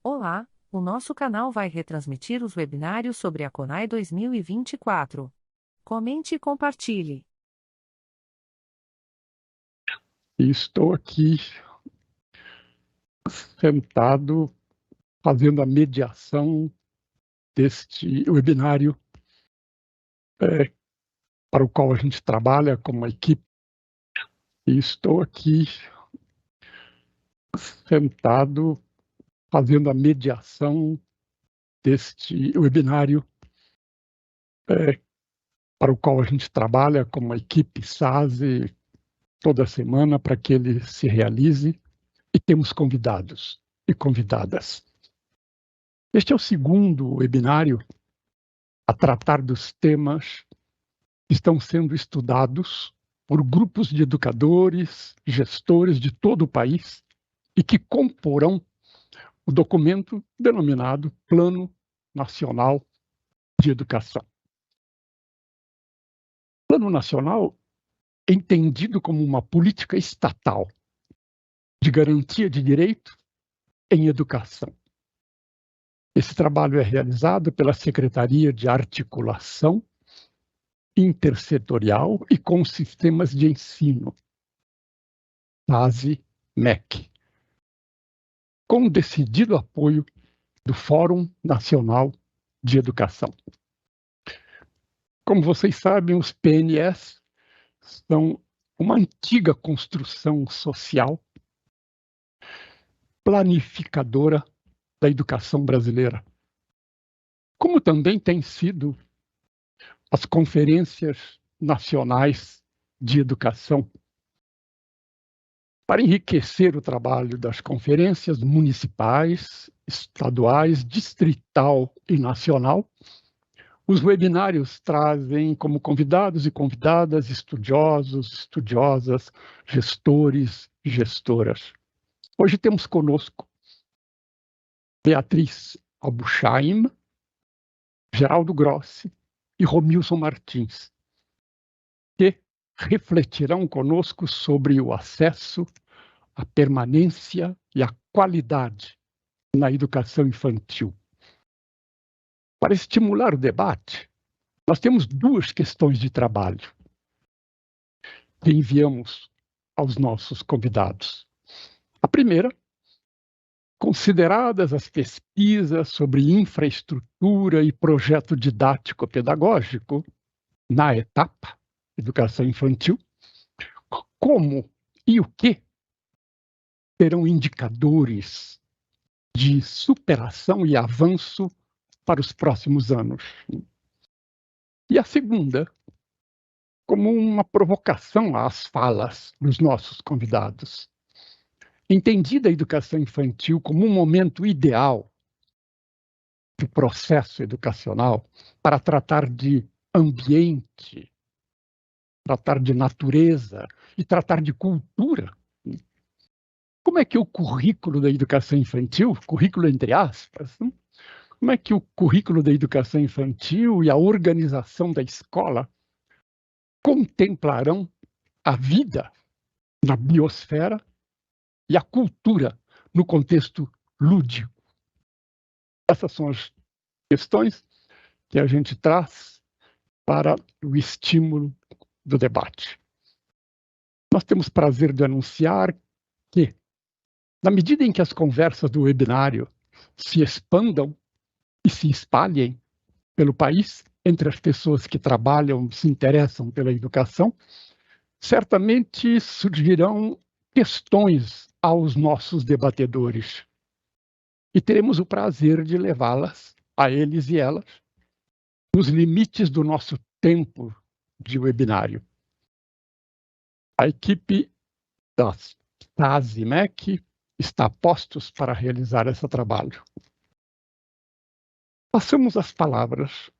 Olá, o nosso canal vai retransmitir os webinários sobre a CONAI 2024. Comente e compartilhe. E estou aqui sentado fazendo a mediação deste webinário para o qual a gente trabalha como equipe. E estou aqui sentado fazendo a mediação deste webinário para o qual a gente trabalha como equipe SASE toda semana para que ele se realize, e temos convidados e convidadas. Este é o segundo webinário a tratar dos temas que estão sendo estudados por grupos de educadores, gestores de todo o país e que comporão o documento denominado Plano Nacional de Educação. Plano Nacional é entendido como uma política estatal de garantia de direito em educação. Esse trabalho é realizado pela Secretaria de Articulação Intersetorial e com Sistemas de Ensino, SASE-MEC, com o decidido apoio do Fórum Nacional de Educação. Como vocês sabem, os PNS são uma antiga construção social planificadora da educação brasileira, como também têm sido as conferências nacionais de educação. Para enriquecer o trabalho das conferências municipais, estaduais, distrital e nacional, os webinários trazem como convidados e convidadas estudiosos, estudiosas, gestores e gestoras. Hoje temos conosco Beatriz Albuchaim, Geraldo Grossi e Romilson Martins, que refletirão conosco sobre o acesso, a permanência e a qualidade na educação infantil. Para estimular o debate, nós temos duas questões de trabalho que enviamos aos nossos convidados. A primeira, consideradas as pesquisas sobre infraestrutura e projeto didático-pedagógico na etapa educação infantil, como e o que serão indicadores de superação e avanço para os próximos anos. E a segunda, como uma provocação às falas dos nossos convidados. Entendida a educação infantil como um momento ideal do processo educacional para tratar de ambiente, tratar de natureza e tratar de cultura. Como é que o currículo da educação infantil, currículo entre aspas, como é que o currículo da educação infantil e a organização da escola contemplarão a vida na biosfera e a cultura no contexto lúdico? Essas são as questões que a gente traz para o estímulo do debate. Nós temos prazer de anunciar que, na medida em que as conversas do webinário se expandam e se espalhem pelo país, entre as pessoas que trabalham, se interessam pela educação, certamente surgirão questões aos nossos debatedores. E teremos o prazer de levá-las a eles e elas nos limites do nosso tempo de webinário. A equipe da SASE-MEC está a postos para realizar esse trabalho. Passamos às palavras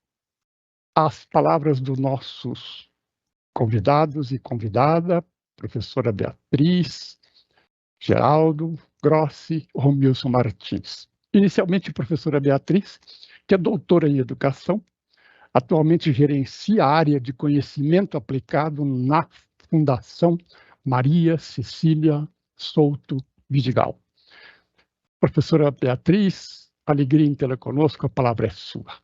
dos nossos convidados e convidada, professora Beatriz, Geraldo Grossi, Romilson Martins. Inicialmente, professora Beatriz, que é doutora em educação, atualmente gerencia a área de conhecimento aplicado na Fundação Maria Cecília Souto Vidigal. Professora Beatriz, alegria em tê-la conosco, a palavra é sua.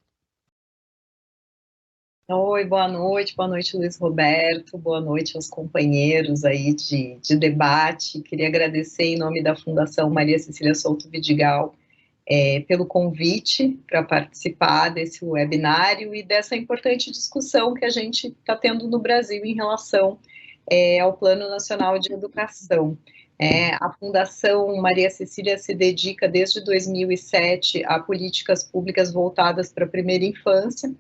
Oi, boa noite, Luiz Roberto, boa noite aos companheiros aí de debate. Queria agradecer em nome da Fundação Maria Cecília Souto Vidigal pelo convite para participar desse webinário e dessa importante discussão que a gente está tendo no Brasil em relação ao Plano Nacional de Educação. A Fundação Maria Cecília se dedica desde 2007 a políticas públicas voltadas para a primeira infância,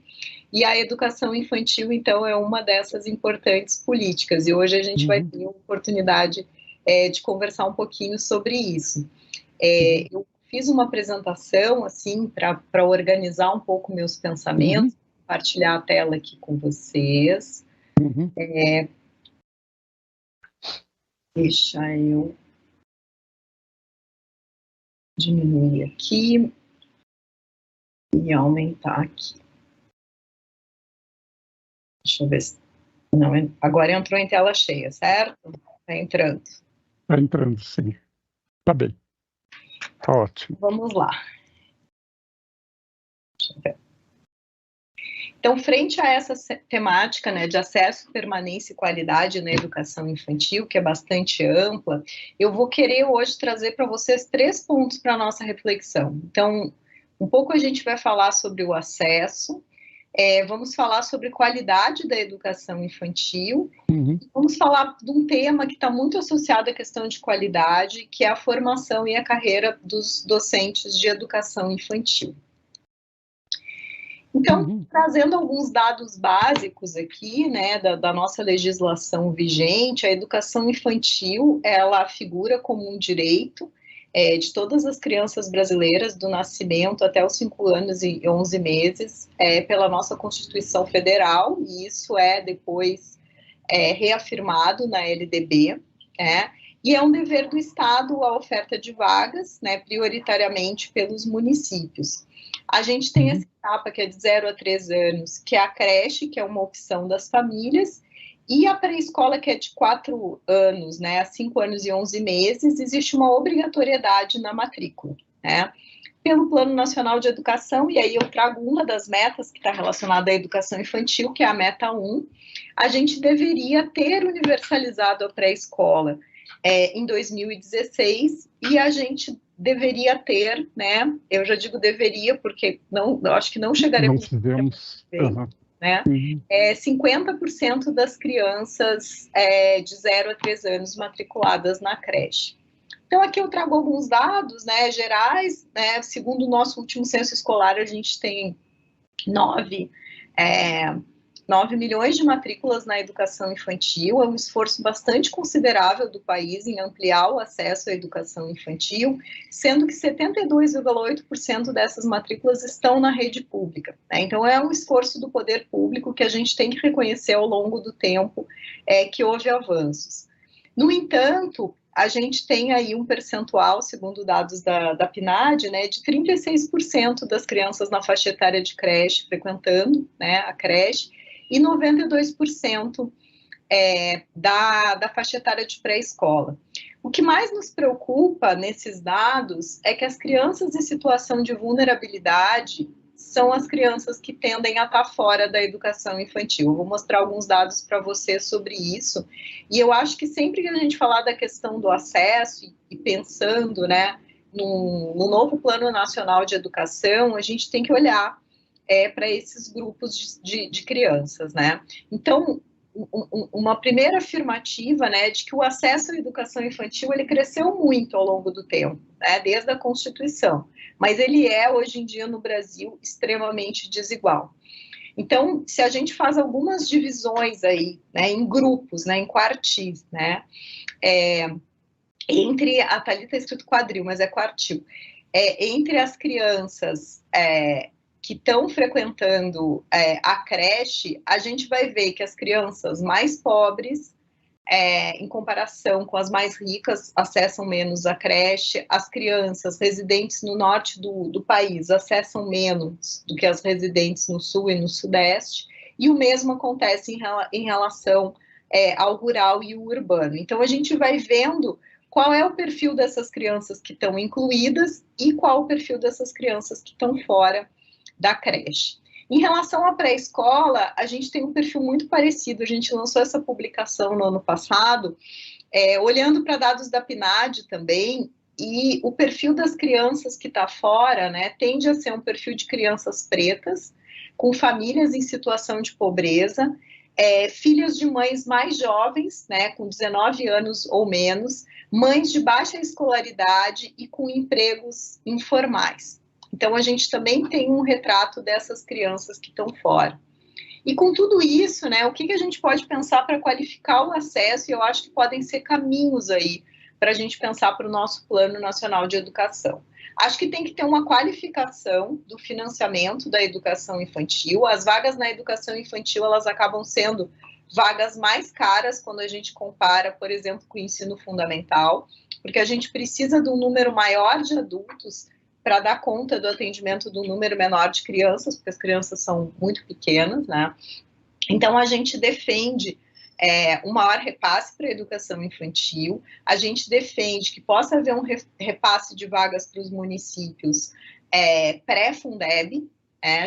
e a educação infantil, então, é uma dessas importantes políticas, e hoje a gente vai ter a oportunidade de conversar um pouquinho sobre isso. Eu fiz uma apresentação, assim, para organizar um pouco meus pensamentos, compartilhar a tela aqui com vocês. Deixa eu diminuir aqui e aumentar aqui. Deixa eu ver se... Não, agora entrou em tela cheia, certo? Está entrando. Está entrando, sim. Está bem. Está ótimo. Vamos lá. Deixa eu ver. Então, frente a essa temática, né, de acesso, permanência e qualidade na educação infantil, que é bastante ampla, eu vou querer hoje trazer para vocês 3 pontos para a nossa reflexão. Então, um pouco a gente vai falar sobre o acesso, vamos falar sobre qualidade da educação infantil, vamos falar de um tema que está muito associado à questão de qualidade, que é a formação e a carreira dos docentes de educação infantil. Então, trazendo alguns dados básicos aqui, né, da nossa legislação vigente, a educação infantil, ela figura como um direito de todas as crianças brasileiras, do nascimento até os 5 anos e 11 meses, pela nossa Constituição Federal, e isso é depois reafirmado na LDB, e é um dever do Estado a oferta de vagas, né, prioritariamente pelos municípios. A gente tem essa etapa que é de 0 a 3 anos, que é a creche, que é uma opção das famílias, e a pré-escola, que é de 4 anos, né, a 5 anos e 11 meses, existe uma obrigatoriedade na matrícula, né? Pelo Plano Nacional de Educação, e aí eu trago uma das metas que está relacionada à educação infantil, que é a meta 1, a gente deveria ter universalizado a pré-escola em 2016, e a gente deveria ter, né, eu já digo deveria, porque eu acho que não chegaremos... Não tivemos... Né? 50% das crianças de 0 a 3 anos matriculadas na creche. Então, aqui eu trago alguns dados, né, gerais, né, segundo o nosso último censo escolar, a gente tem 9 milhões de matrículas na educação infantil, é um esforço bastante considerável do país em ampliar o acesso à educação infantil, sendo que 72,8% dessas matrículas estão na rede pública, né? Então, é um esforço do poder público que a gente tem que reconhecer ao longo do tempo que houve avanços. No entanto, a gente tem aí um percentual, segundo dados da PNAD, né, de 36% das crianças na faixa etária de creche frequentando, né, a creche, e 92% da faixa etária de pré-escola. O que mais nos preocupa nesses dados é que as crianças em situação de vulnerabilidade são as crianças que tendem a estar fora da educação infantil. Eu vou mostrar alguns dados para você sobre isso, e eu acho que sempre que a gente falar da questão do acesso e pensando, né, no novo Plano Nacional de Educação, a gente tem que olhar para esses grupos de crianças, né? Então, uma primeira afirmativa, né, de que o acesso à educação infantil, ele cresceu muito ao longo do tempo, né, desde a Constituição, mas ele é, hoje em dia, no Brasil, extremamente desigual. Então, se a gente faz algumas divisões aí, né, em grupos, né, em quartis, né, entre, a Thalita está escrito quadril, mas é quartil, entre as crianças que estão frequentando a creche, a gente vai ver que as crianças mais pobres, em comparação com as mais ricas, acessam menos a creche, as crianças residentes no norte do país acessam menos do que as residentes no sul e no sudeste, e o mesmo acontece em relação ao rural e o urbano. Então, a gente vai vendo qual é o perfil dessas crianças que estão incluídas e qual o perfil dessas crianças que estão fora da creche. Em relação à pré-escola, a gente tem um perfil muito parecido, a gente lançou essa publicação no ano passado, olhando para dados da PNAD também, e o perfil das crianças que está fora, né, tende a ser um perfil de crianças pretas, com famílias em situação de pobreza, filhas de mães mais jovens, né, com 19 anos ou menos, mães de baixa escolaridade e com empregos informais. Então, a gente também tem um retrato dessas crianças que estão fora. E com tudo isso, né, o que a gente pode pensar para qualificar o acesso? E eu acho que podem ser caminhos aí para a gente pensar para o nosso Plano Nacional de Educação. Acho que tem que ter uma qualificação do financiamento da educação infantil. As vagas na educação infantil, elas acabam sendo vagas mais caras quando a gente compara, por exemplo, com o ensino fundamental, porque a gente precisa de um número maior de adultos para dar conta do atendimento do número menor de crianças, porque as crianças são muito pequenas, né? Então, a gente defende um maior repasse para a educação infantil, a gente defende que possa haver um repasse de vagas para os municípios pré-Fundeb.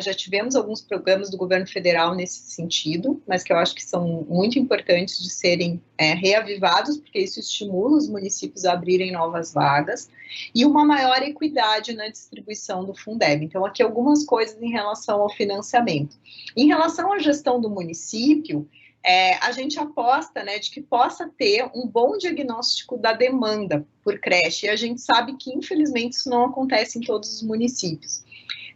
Já tivemos alguns programas do governo federal nesse sentido, mas que eu acho que são muito importantes de serem reavivados, porque isso estimula os municípios a abrirem novas vagas, e uma maior equidade na distribuição do Fundeb. Então, aqui algumas coisas em relação ao financiamento. Em relação à gestão do município, a gente aposta, né, de que possa ter um bom diagnóstico da demanda por creche, e a gente sabe que, infelizmente, isso não acontece em todos os municípios.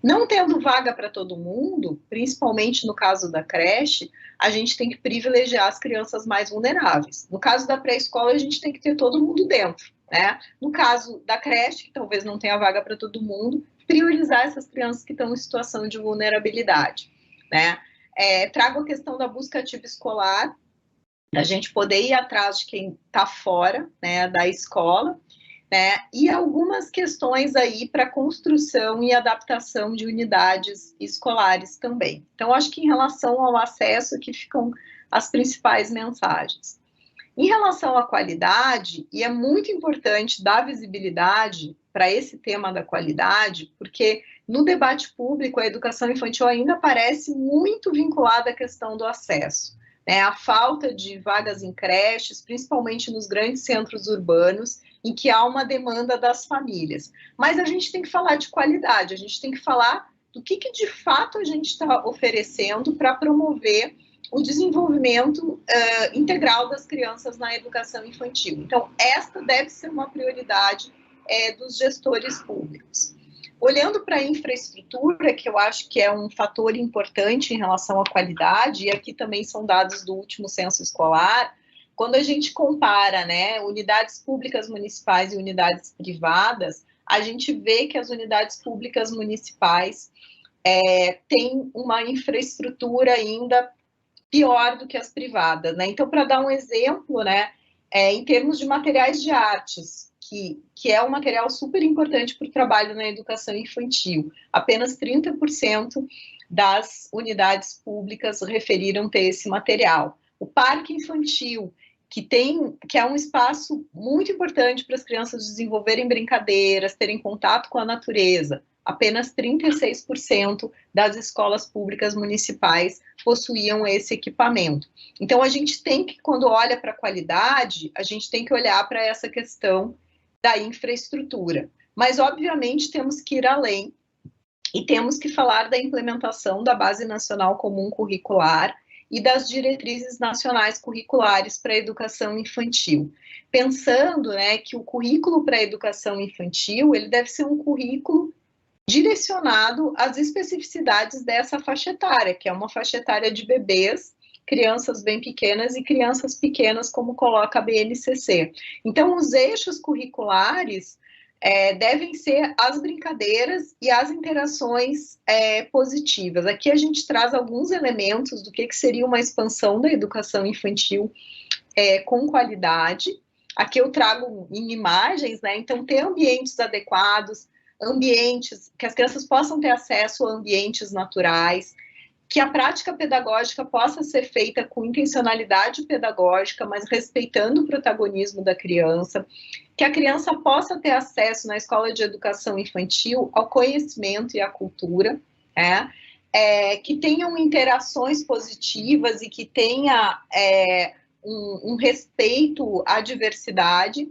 Não tendo vaga para todo mundo, principalmente no caso da creche, a gente tem que privilegiar as crianças mais vulneráveis. No caso da pré-escola, a gente tem que ter todo mundo dentro, né? No caso da creche, que talvez não tenha vaga para todo mundo, priorizar essas crianças que estão em situação de vulnerabilidade, né? Trago a questão da busca ativa escolar, da gente poder ir atrás de quem está fora, né, da escola, né, e algumas questões aí para construção e adaptação de unidades escolares também. Então, acho que em relação ao acesso aqui ficam as principais mensagens. Em relação à qualidade, e é muito importante dar visibilidade para esse tema da qualidade, porque no debate público a educação infantil ainda parece muito vinculada à questão do acesso, né? A falta de vagas em creches, principalmente nos grandes centros urbanos, em que há uma demanda das famílias. Mas a gente tem que falar de qualidade, a gente tem que falar do que de fato a gente está oferecendo para promover o desenvolvimento integral das crianças na educação infantil. Então, esta deve ser uma prioridade dos gestores públicos. Olhando para a infraestrutura, que eu acho que é um fator importante em relação à qualidade, e aqui também são dados do último censo escolar, quando a gente compara, né, unidades públicas municipais e unidades privadas, a gente vê que as unidades públicas municipais têm uma infraestrutura ainda pior do que as privadas, né? Então, para dar um exemplo, né, em termos de materiais de artes, que é um material super importante para o trabalho na educação infantil, apenas 30% das unidades públicas referiram ter esse material. O parque infantil, que é um espaço muito importante para as crianças desenvolverem brincadeiras, terem contato com a natureza, apenas 36% das escolas públicas municipais possuíam esse equipamento. Então, a gente tem que, quando olha para a qualidade, a gente tem que olhar para essa questão da infraestrutura. Mas, obviamente, temos que ir além e temos que falar da implementação da Base Nacional Comum Curricular e das diretrizes nacionais curriculares para a educação infantil. Pensando, né, que o currículo para a educação infantil ele deve ser um currículo direcionado às especificidades dessa faixa etária, que é uma faixa etária de bebês, crianças bem pequenas e crianças pequenas, como coloca a BNCC. Então, os eixos curriculares devem ser as brincadeiras e as interações positivas. Aqui a gente traz alguns elementos do que seria uma expansão da educação infantil com qualidade. Aqui eu trago em imagens, né? Então, ter ambientes adequados, ambientes que as crianças possam ter acesso a ambientes naturais, que a prática pedagógica possa ser feita com intencionalidade pedagógica, mas respeitando o protagonismo da criança, que a criança possa ter acesso na escola de educação infantil ao conhecimento e à cultura, que tenham interações positivas e que tenha um respeito à diversidade,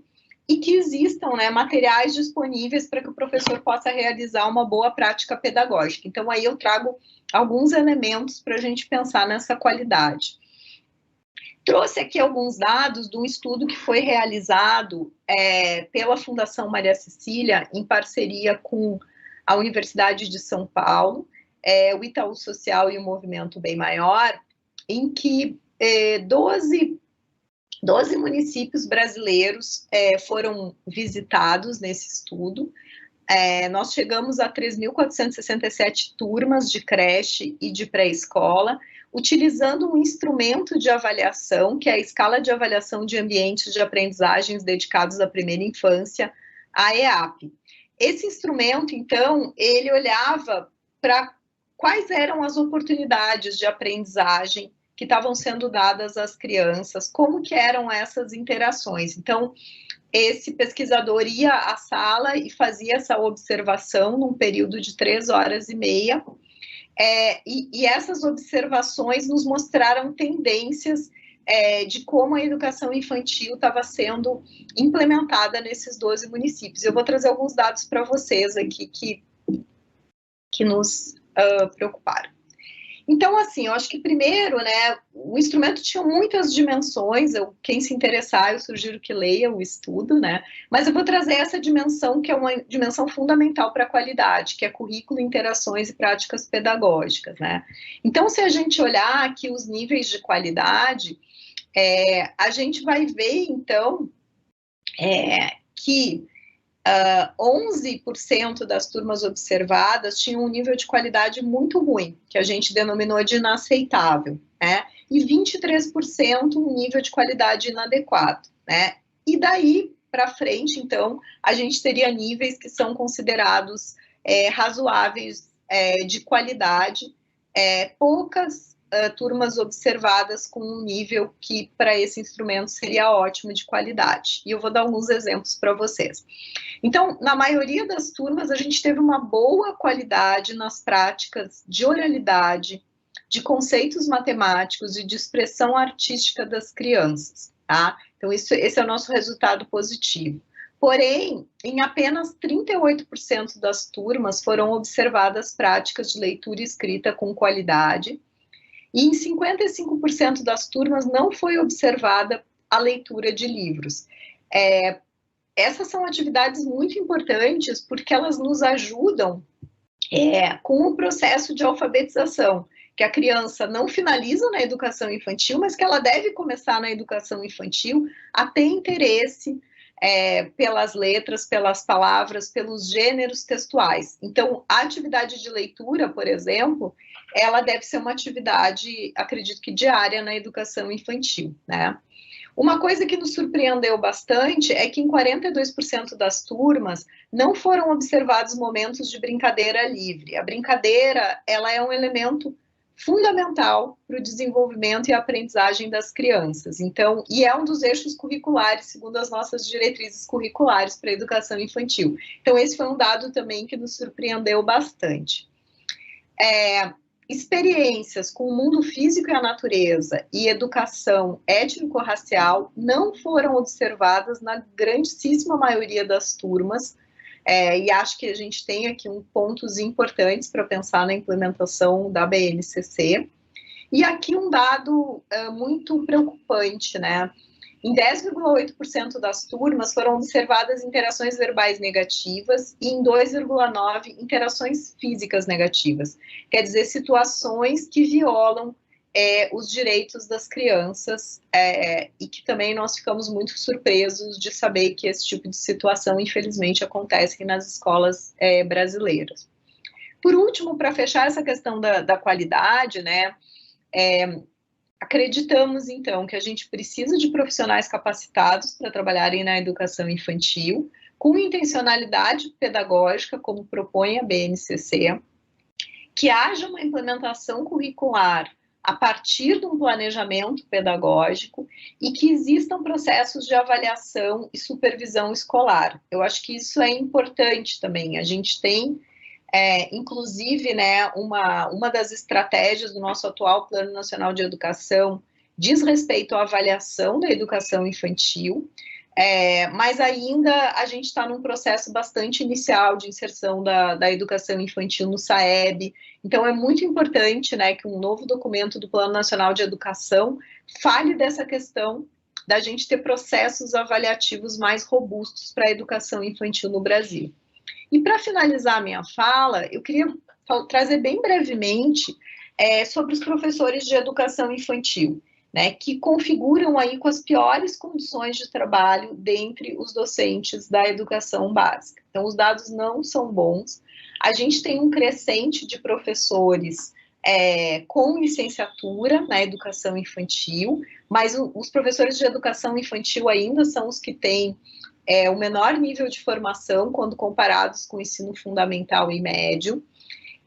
e que existam, né, materiais disponíveis para que o professor possa realizar uma boa prática pedagógica. Então, aí eu trago alguns elementos para a gente pensar nessa qualidade. Trouxe aqui alguns dados de um estudo que foi realizado pela Fundação Maria Cecília, em parceria com a Universidade de São Paulo, o Itaú Social e o Movimento Bem Maior, em que 12 municípios brasileiros foram visitados nesse estudo. Nós chegamos a 3.467 turmas de creche e de pré-escola, utilizando um instrumento de avaliação, que é a Escala de Avaliação de Ambientes de Aprendizagens Dedicados à Primeira Infância, a EAP. Esse instrumento, então, ele olhava para quais eram as oportunidades de aprendizagem que estavam sendo dadas às crianças, como que eram essas interações. Então, esse pesquisador ia à sala e fazia essa observação num período de 3 horas e meia, e essas observações nos mostraram tendências de como a educação infantil estava sendo implementada nesses 12 municípios. Eu vou trazer alguns dados para vocês aqui que nos preocuparam. Então, assim, eu acho que primeiro, né, o instrumento tinha muitas dimensões, quem se interessar, eu sugiro que leia o estudo, né, mas eu vou trazer essa dimensão que é uma dimensão fundamental para a qualidade, que é currículo, interações e práticas pedagógicas, né. Então, se a gente olhar aqui os níveis de qualidade, a gente vai ver, então, que 11% das turmas observadas tinham um nível de qualidade muito ruim, que a gente denominou de inaceitável, né? E 23% um nível de qualidade inadequado, né? E daí para frente, então, a gente teria níveis que são considerados razoáveis de qualidade, poucas turmas observadas com um nível que para esse instrumento seria ótimo de qualidade. E eu vou dar alguns exemplos para vocês. Então, na maioria das turmas, a gente teve uma boa qualidade nas práticas de oralidade, de conceitos matemáticos e de expressão artística das crianças, tá? Então, esse é o nosso resultado positivo. Porém, em apenas 38% das turmas foram observadas práticas de leitura e escrita com qualidade, e em 55% das turmas não foi observada a leitura de livros. Essas são atividades muito importantes porque elas nos ajudam com o processo de alfabetização, que a criança não finaliza na educação infantil, mas que ela deve começar na educação infantil a ter interesse pelas letras, pelas palavras, pelos gêneros textuais. Então, a atividade de leitura, por exemplo, ela deve ser uma atividade, acredito que diária na educação infantil, né? Uma coisa que nos surpreendeu bastante é que em 42% das turmas não foram observados momentos de brincadeira livre. A brincadeira, ela é um elemento fundamental para o desenvolvimento e a aprendizagem das crianças. Então, e é um dos eixos curriculares, segundo as nossas diretrizes curriculares para a educação infantil. Então, esse foi um dado também que nos surpreendeu bastante. Experiências com o mundo físico e a natureza e educação étnico-racial não foram observadas na grandíssima maioria das turmas, e acho que a gente tem aqui pontos importantes para pensar na implementação da BNCC. E aqui um dado muito preocupante, né? Em 10,8% das turmas foram observadas interações verbais negativas e em 2,9% interações físicas negativas. Quer dizer, situações que violam os direitos das crianças e que também nós ficamos muito surpresos de saber que esse tipo de situação, infelizmente, acontece nas escolas brasileiras. Por último, para fechar essa questão da qualidade, né, acreditamos, então, que a gente precisa de profissionais capacitados para trabalharem na educação infantil, com intencionalidade pedagógica, como propõe a BNCC, que haja uma implementação curricular a partir de um planejamento pedagógico e que existam processos de avaliação e supervisão escolar. Eu acho que isso é importante também. A gente tem, inclusive, né, uma das estratégias do nosso atual Plano Nacional de Educação diz respeito à avaliação da educação infantil, mas ainda a gente está num processo bastante inicial de inserção da educação infantil no SAEB, então é muito importante, né, que um novo documento do Plano Nacional de Educação fale dessa questão da gente ter processos avaliativos mais robustos para a educação infantil no Brasil. E para finalizar a minha fala, eu queria trazer bem brevemente sobre os professores de educação infantil, né, que configuram aí com as piores condições de trabalho dentre os docentes da educação básica. Então, os dados não são bons. A gente tem um crescente de professores com licenciatura na educação infantil, mas os professores de educação infantil ainda são os que têm o menor nível de formação quando comparados com o ensino fundamental e médio.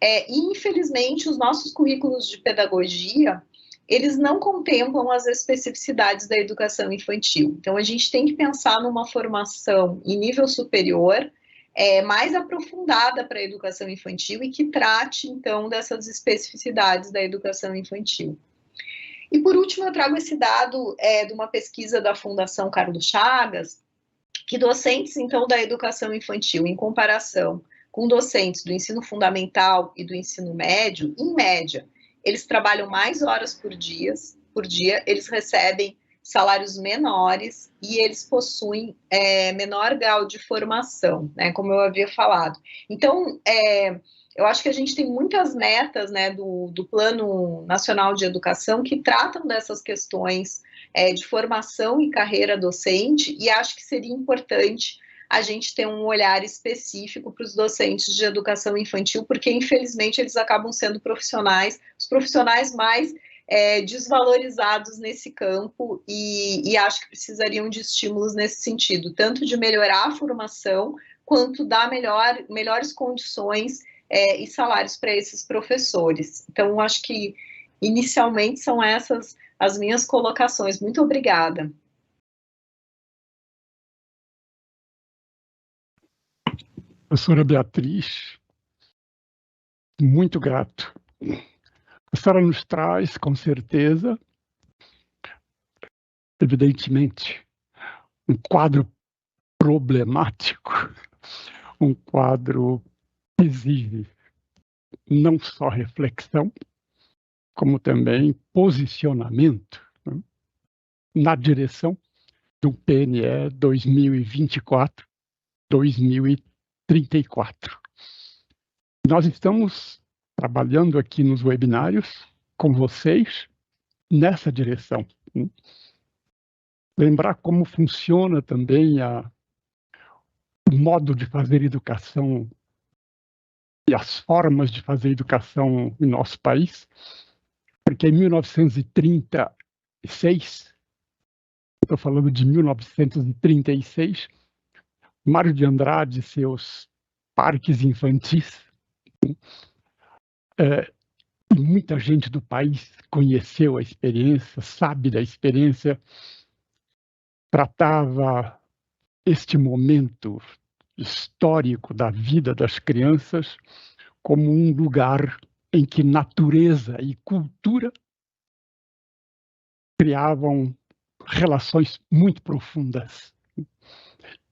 E, infelizmente, os nossos currículos de pedagogia eles não contemplam as especificidades da educação infantil. Então, a gente tem que pensar numa formação em nível superior, mais aprofundada para a educação infantil e que trate, então, dessas especificidades da educação infantil. E, por último, eu trago esse dado de uma pesquisa da Fundação Carlos Chagas, que docentes, então, da educação infantil, em comparação com docentes do ensino fundamental e do ensino médio, em média, eles trabalham mais horas por dia, eles recebem salários menores e eles possuem menor grau de formação, né, como eu havia falado. Então, eu acho que a gente tem muitas metas, né, do Plano Nacional de Educação que tratam dessas questões de formação e carreira docente, e acho que seria importante a gente ter um olhar específico para os docentes de educação infantil, porque, infelizmente, eles acabam sendo os profissionais mais desvalorizados nesse campo, e acho que precisariam de estímulos nesse sentido, tanto de melhorar a formação, quanto dar melhores condições e salários para esses professores. Então, acho que, inicialmente, são essas as minhas colocações. Muito obrigada. Professora Beatriz, muito grato. A senhora nos traz, com certeza, evidentemente, um quadro problemático, um quadro que exige não só reflexão, como também posicionamento, né, na direção do PNE 2024-2034. Nós estamos trabalhando aqui nos webinários com vocês nessa direção. Lembrar como funciona também o modo de fazer educação e as formas de fazer educação em nosso país, porque em 1936, estou falando de 1936, Mário de Andrade e seus parques infantis, muita gente do país conheceu a experiência, sabe da experiência, tratava este momento histórico da vida das crianças como um lugar em que natureza e cultura criavam relações muito profundas.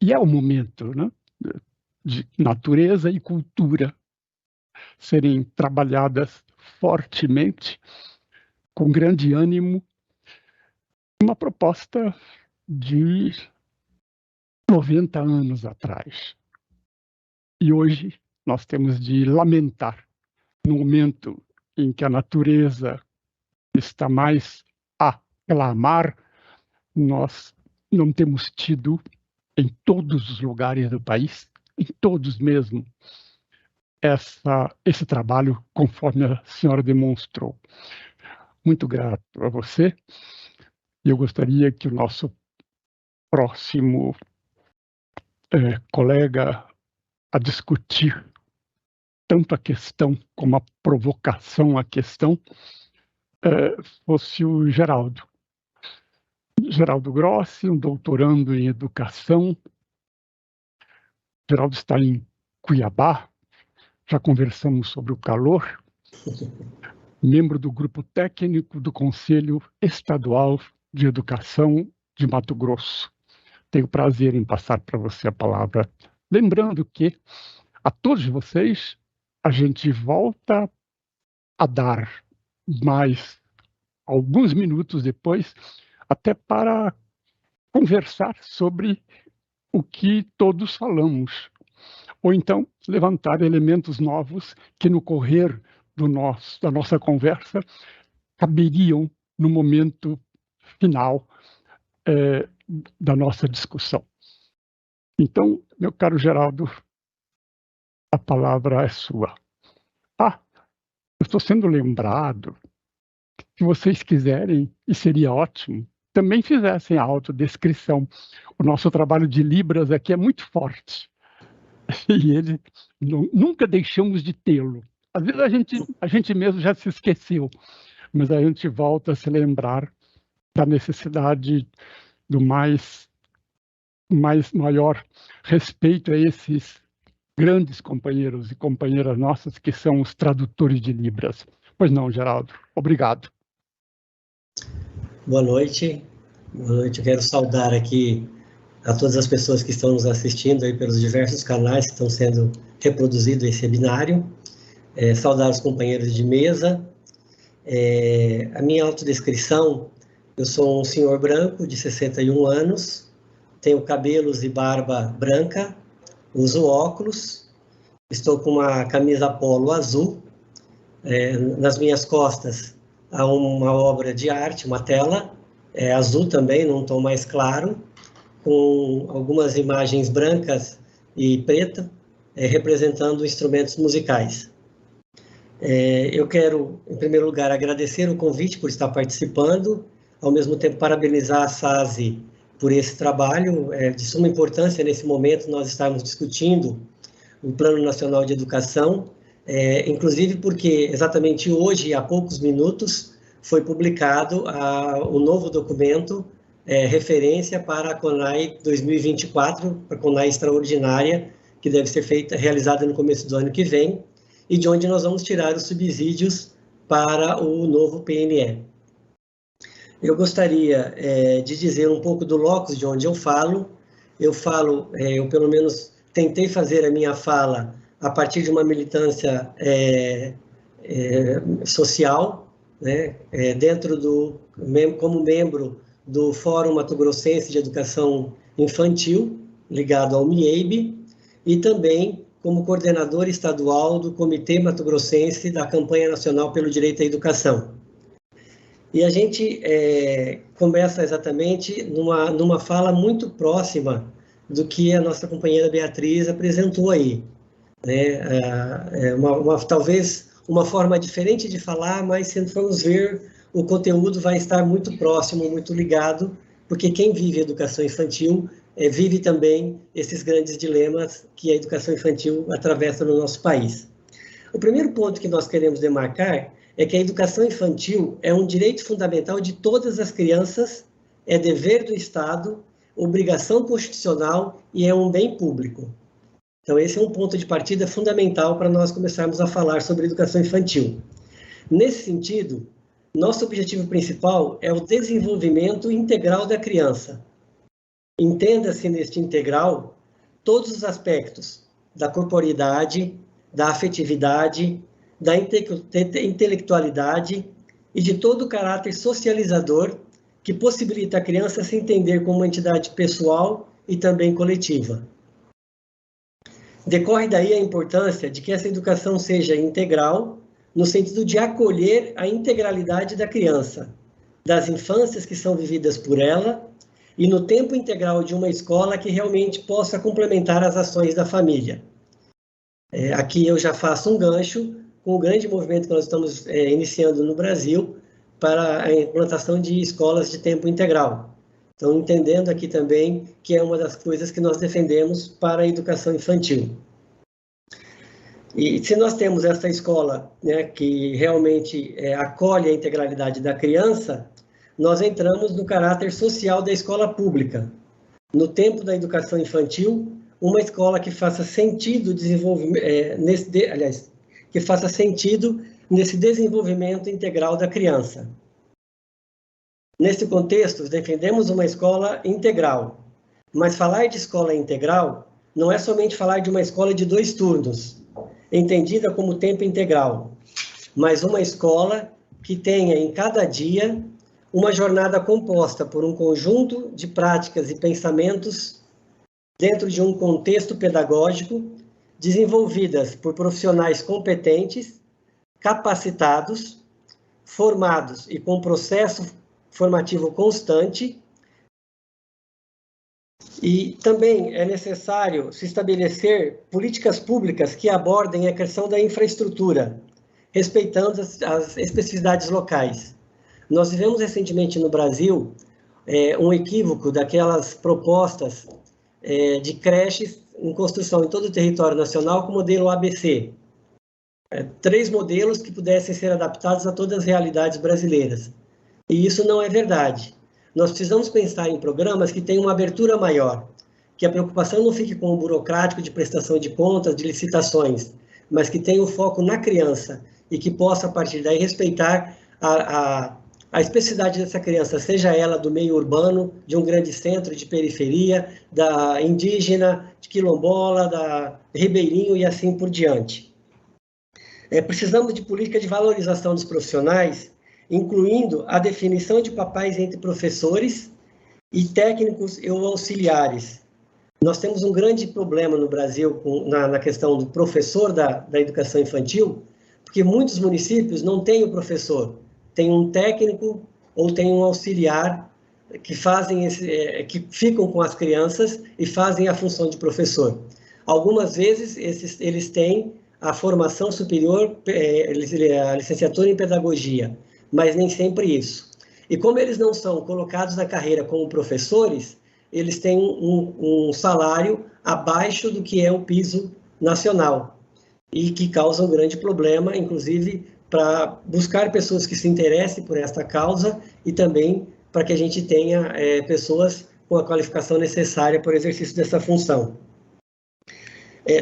E é o momento, né, de natureza e cultura serem trabalhadas fortemente, com grande ânimo, uma proposta de 90 anos atrás. E hoje nós temos de lamentar, no momento em que a natureza está mais a clamar, nós não temos tido em todos os lugares do país, em todos mesmo, esse trabalho conforme a senhora demonstrou. Muito grato a você. E eu gostaria que o nosso próximo colega a discutir tanto a questão como a provocação à questão, fosse o Geraldo. Geraldo Grossi, um doutorando em educação. Geraldo está em Cuiabá, já conversamos sobre o calor. Membro do grupo técnico do Conselho Estadual de Educação de Mato Grosso. Tenho prazer em passar para você a palavra. Lembrando que a todos vocês, a gente volta a dar mais alguns minutos depois, até para conversar sobre o que todos falamos, ou então levantar elementos novos que no correr da nossa conversa caberiam no momento final da nossa discussão. Então, meu caro Geraldo, a palavra é sua. Eu estou sendo lembrado, se vocês quiserem, e seria ótimo, também fizessem a autodescrição. O nosso trabalho de Libras aqui é muito forte. E ele, nunca deixamos de tê-lo. Às vezes a gente mesmo já se esqueceu, mas a gente volta a se lembrar da necessidade do maior respeito a esses grandes companheiros e companheiras nossas que são os tradutores de Libras. Pois não, Geraldo. Obrigado. Boa noite. Boa noite. Eu quero saudar aqui a todas as pessoas que estão nos assistindo aí pelos diversos canais que estão sendo reproduzidos esse webinário. Saudar os companheiros de mesa. A minha autodescrição, eu sou um senhor branco de 61 anos, tenho cabelos e barba branca, uso óculos, estou com uma camisa polo azul, nas minhas costas há uma obra de arte, uma tela, azul também, num tom mais claro, com algumas imagens brancas e preta, representando instrumentos musicais. Eu quero, em primeiro lugar, agradecer o convite por estar participando, ao mesmo tempo parabenizar a SASE por esse trabalho, de suma importância nesse momento nós estarmos discutindo o Plano Nacional de Educação, inclusive porque exatamente hoje, há poucos minutos, foi publicado o novo documento, referência para a CONAI 2024, a CONAI extraordinária, que deve ser realizada no começo do ano que vem, e de onde nós vamos tirar os subsídios para o novo PNE. Eu gostaria de dizer um pouco do locus de onde eu falo. Eu pelo menos tentei fazer a minha fala a partir de uma militância social, né, como membro do Fórum Mato Grossense de Educação Infantil, ligado ao MIEIB, e também como coordenador estadual do Comitê Mato Grossense da Campanha Nacional pelo Direito à Educação. E a gente começa exatamente numa fala muito próxima do que a nossa companheira Beatriz apresentou aí, né? Talvez uma forma diferente de falar, mas se formos ver, o conteúdo vai estar muito próximo, muito ligado, porque quem vive educação infantil vive também esses grandes dilemas que a educação infantil atravessa no nosso país. O primeiro ponto que nós queremos demarcar é que a educação infantil é um direito fundamental de todas as crianças, é dever do Estado, obrigação constitucional e é um bem público. Então, esse é um ponto de partida fundamental para nós começarmos a falar sobre educação infantil. Nesse sentido, nosso objetivo principal é o desenvolvimento integral da criança. Entenda-se neste integral todos os aspectos da corporeidade, da afetividade, da intelectualidade e de todo o caráter socializador que possibilita a criança se entender como uma entidade pessoal e também coletiva. Decorre daí a importância de que essa educação seja integral, no sentido de acolher a integralidade da criança, das infâncias que são vividas por ela, e no tempo integral de uma escola que realmente possa complementar as ações da família. Aqui eu já faço um gancho com o grande movimento que nós estamos iniciando no Brasil para a implantação de escolas de tempo integral. Então, entendendo aqui também que é uma das coisas que nós defendemos para a educação infantil. E se nós temos essa escola, né, que realmente acolhe a integralidade da criança, nós entramos no caráter social da escola pública. No tempo da educação infantil, uma escola que faça sentido que faça sentido nesse desenvolvimento integral da criança. Nesse contexto, defendemos uma escola integral, mas falar de escola integral não é somente falar de uma escola de 2 turnos, entendida como tempo integral, mas uma escola que tenha em cada dia uma jornada composta por um conjunto de práticas e pensamentos dentro de um contexto pedagógico, desenvolvidas por profissionais competentes, capacitados, formados e com processo formativo constante. E também é necessário se estabelecer políticas públicas que abordem a questão da infraestrutura, respeitando as especificidades locais. Nós vivemos recentemente no Brasil um equívoco daquelas propostas de creches em construção em todo o território nacional com o modelo ABC. 3 modelos que pudessem ser adaptados a todas as realidades brasileiras. E isso não é verdade. Nós precisamos pensar em programas que tenham uma abertura maior, que a preocupação não fique com o burocrático de prestação de contas, de licitações, mas que tenha o foco na criança e que possa, a partir daí, respeitar a especificidade dessa criança, seja ela do meio urbano, de um grande centro, de periferia, da indígena, de quilombola, da ribeirinho e assim por diante. Precisamos de política de valorização dos profissionais, incluindo a definição de papéis entre professores e técnicos e auxiliares. Nós temos um grande problema no Brasil na questão do professor da educação infantil, porque muitos municípios não têm o professor, tem um técnico ou tem um auxiliar que que ficam com as crianças e fazem a função de professor. Algumas vezes eles têm a formação superior, a licenciatura em pedagogia, mas nem sempre isso. E como eles não são colocados na carreira como professores, eles têm um salário abaixo do que é o piso nacional, e que causa um grande problema, inclusive, para buscar pessoas que se interessem por esta causa e também para que a gente tenha pessoas com a qualificação necessária para o exercício dessa função.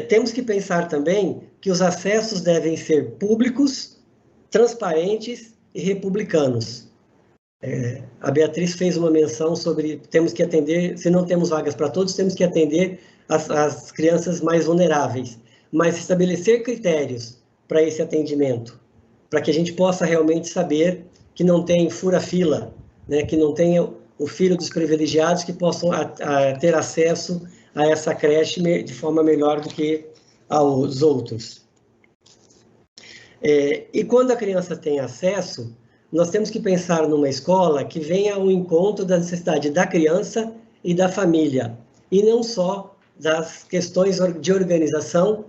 Temos que pensar também que os acessos devem ser públicos, transparentes e republicanos. A Beatriz fez uma menção sobre temos que atender, se não temos vagas para todos, temos que atender as crianças mais vulneráveis, mas estabelecer critérios para esse atendimento, para que a gente possa realmente saber que não tem fura-fila, né, que não tenha o filho dos privilegiados que possam ter acesso a essa creche de forma melhor do que aos outros. E quando a criança tem acesso, nós temos que pensar numa escola que venha ao encontro da necessidade da criança e da família, e não só das questões de organização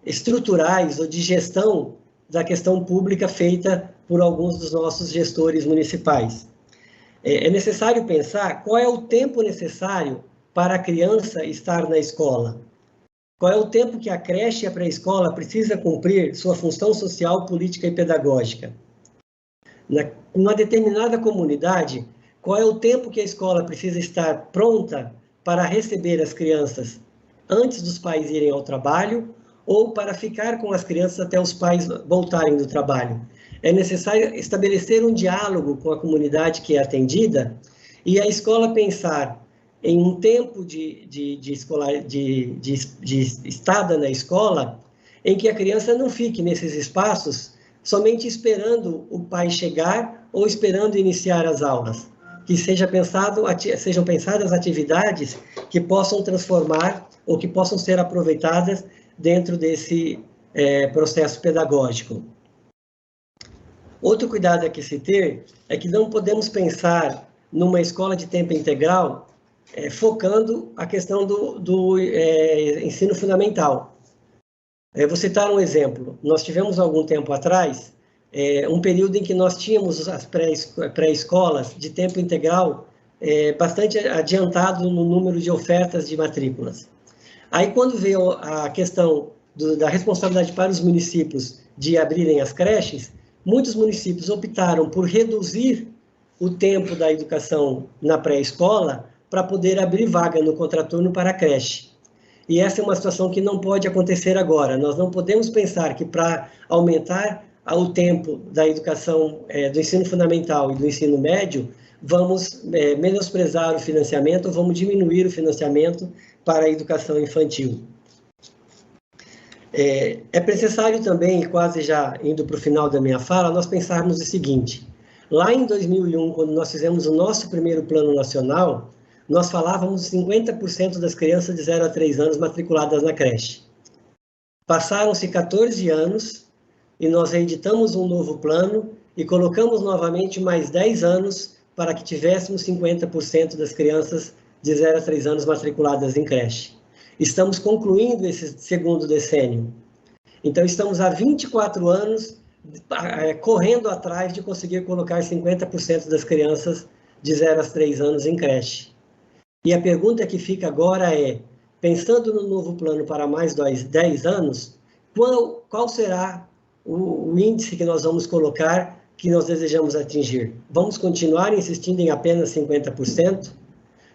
estruturais ou de gestão da questão pública feita por alguns dos nossos gestores municipais. É necessário pensar qual é o tempo necessário para a criança estar na escola. Qual é o tempo que a creche e a pré-escola precisa cumprir sua função social, política e pedagógica? Numa determinada comunidade, qual é o tempo que a escola precisa estar pronta para receber as crianças antes dos pais irem ao trabalho ou para ficar com as crianças até os pais voltarem do trabalho? É necessário estabelecer um diálogo com a comunidade que é atendida e a escola pensar em um tempo de estada na escola em que a criança não fique nesses espaços somente esperando o pai chegar ou esperando iniciar as aulas, que sejam pensadas atividades que possam transformar ou que possam ser aproveitadas dentro desse processo pedagógico. Outro cuidado a que se ter é que não podemos pensar numa escola de tempo integral focando a questão do ensino fundamental. Vou citar um exemplo. Nós tivemos, algum tempo atrás, um período em que nós tínhamos as pré-escolas de tempo integral bastante adiantado no número de ofertas de matrículas. Aí, quando veio a questão da responsabilidade para os municípios de abrirem as creches, muitos municípios optaram por reduzir o tempo da educação na pré-escola para poder abrir vaga no contraturno para a creche. E essa é uma situação que não pode acontecer agora. Nós não podemos pensar que para aumentar o tempo da educação do ensino fundamental e do ensino médio, vamos menosprezar o financiamento ou vamos diminuir o financiamento para a educação infantil. É necessário também, quase já indo para o final da minha fala, nós pensarmos o seguinte: lá em 2001, quando nós fizemos o nosso primeiro plano nacional, nós falávamos de 50% das crianças de 0 a 3 anos matriculadas na creche. Passaram-se 14 anos e nós reeditamos um novo plano e colocamos novamente mais 10 anos para que tivéssemos 50% das crianças de 0 a 3 anos matriculadas em creche. Estamos concluindo esse segundo decênio. Então, estamos há 24 anos correndo atrás de conseguir colocar 50% das crianças de 0 a 3 anos em creche. E a pergunta que fica agora é, pensando no novo plano para mais 10 anos, qual será o índice que nós vamos colocar que nós desejamos atingir? Vamos continuar insistindo em apenas 50%?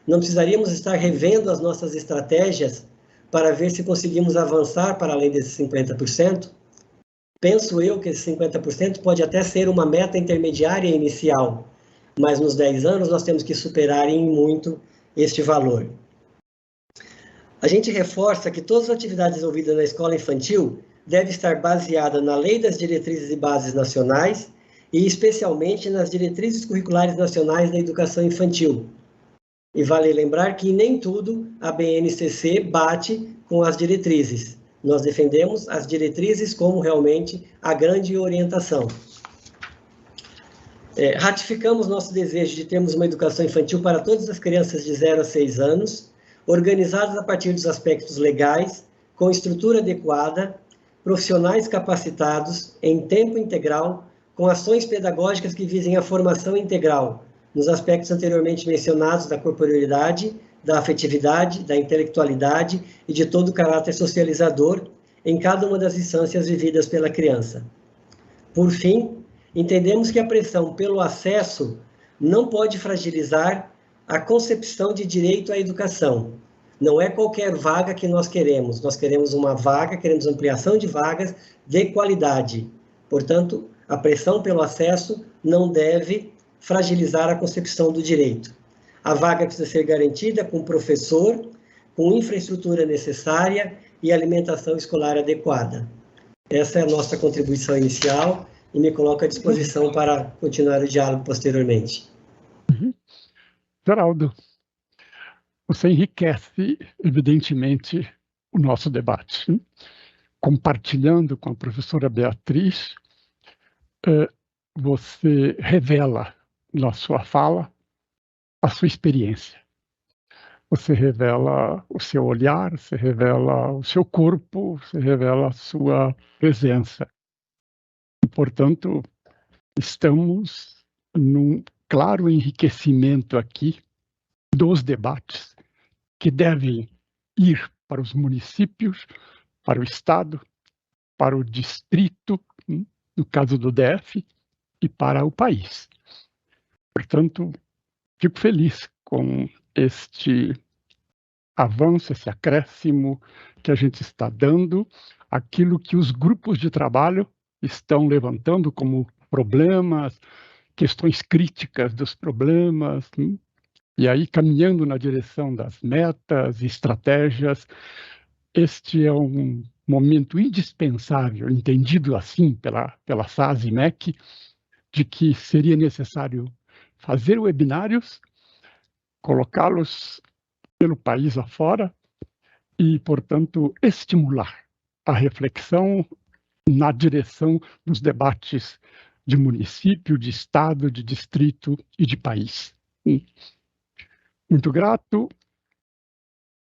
Não precisaríamos estar revendo as nossas estratégias para ver se conseguimos avançar para além desses 50%? Penso eu que esse 50% pode até ser uma meta intermediária inicial, mas nos 10 anos nós temos que superar em muito este valor. A gente reforça que todas as atividades desenvolvidas na escola infantil devem estar baseadas na Lei das Diretrizes e Bases Nacionais e especialmente nas Diretrizes Curriculares Nacionais da Educação Infantil. E vale lembrar que nem tudo a BNCC bate com as diretrizes. Nós defendemos as diretrizes como realmente a grande orientação. Ratificamos nosso desejo de termos uma educação infantil para todas as crianças de 0 a 6 anos, organizadas a partir dos aspectos legais, com estrutura adequada, profissionais capacitados, em tempo integral, com ações pedagógicas que visem a formação integral, nos aspectos anteriormente mencionados da corporeidade, da afetividade, da intelectualidade e de todo o caráter socializador em cada uma das instâncias vividas pela criança. Por fim, entendemos que a pressão pelo acesso não pode fragilizar a concepção de direito à educação. Não é qualquer vaga que nós queremos uma vaga, queremos ampliação de vagas de qualidade. Portanto, a pressão pelo acesso não deve fragilizar a concepção do direito. A vaga precisa ser garantida com professor, com infraestrutura necessária e alimentação escolar adequada. Essa é a nossa contribuição inicial e me coloco à disposição para continuar o diálogo posteriormente. Geraldo, você enriquece, evidentemente, o nosso debate. Compartilhando com a professora Beatriz, você revela na sua fala a sua experiência. Você revela o seu olhar, você revela o seu corpo, você revela a sua presença. E, portanto, estamos num claro enriquecimento aqui dos debates que devem ir para os municípios, para o Estado, para o distrito, no caso do DF, e para o país. Portanto, fico feliz com este avanço, esse acréscimo que a gente está dando, aquilo que os grupos de trabalho estão levantando como problemas, questões críticas dos problemas, e aí caminhando na direção das metas e estratégias. Este é um momento indispensável, entendido assim pela SAS e MEC, de que seria necessário fazer webinários, colocá-los pelo país afora e, portanto, estimular a reflexão na direção dos debates de município, de estado, de distrito e de país. Muito grato.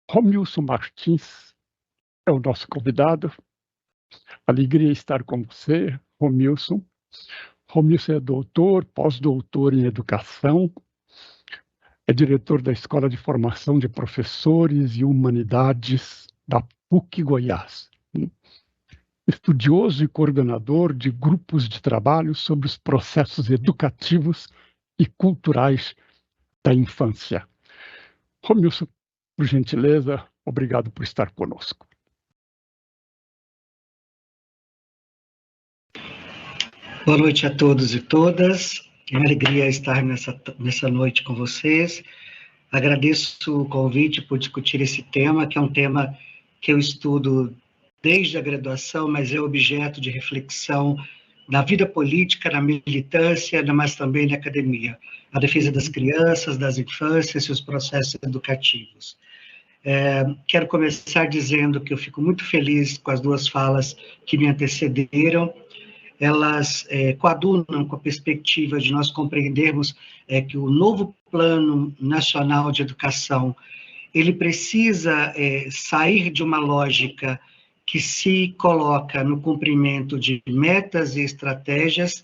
Romilson Martins é o nosso convidado. Alegria estar com você, Romilson. Romilson é doutor, pós-doutor em educação, é diretor da Escola de Formação de Professores e Humanidades da PUC Goiás. estudioso e coordenador de grupos de trabalho sobre os processos educativos e culturais da infância. Romilson, por gentileza, obrigado por estar conosco. Boa noite a todos e todas. É uma alegria estar nessa noite com vocês. Agradeço o convite por discutir esse tema, que é um tema que eu estudo desde a graduação, mas é objeto de reflexão na vida política, na militância, mas também na academia. A defesa das crianças, das infâncias e os processos educativos. Quero começar dizendo que eu fico muito feliz com as duas falas que me antecederam. Elas coadunam com a perspectiva de nós compreendermos que o novo Plano Nacional de Educação, ele precisa sair de uma lógica que se coloca no cumprimento de metas e estratégias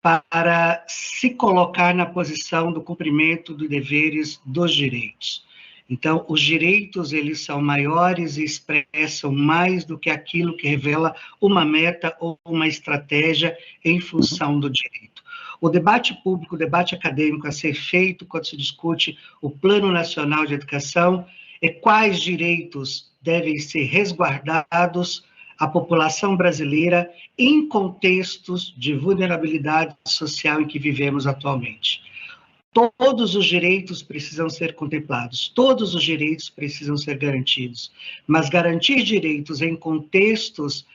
para se colocar na posição do cumprimento dos deveres dos direitos. Então, os direitos, eles são maiores e expressam mais do que aquilo que revela uma meta ou uma estratégia em função do direito. O debate público, o debate acadêmico a ser feito quando se discute o Plano Nacional de Educação é quais direitos devem ser resguardados à população brasileira em contextos de vulnerabilidade social em que vivemos atualmente. Todos os direitos precisam ser contemplados, todos os direitos precisam ser garantidos, mas garantir direitos em contextos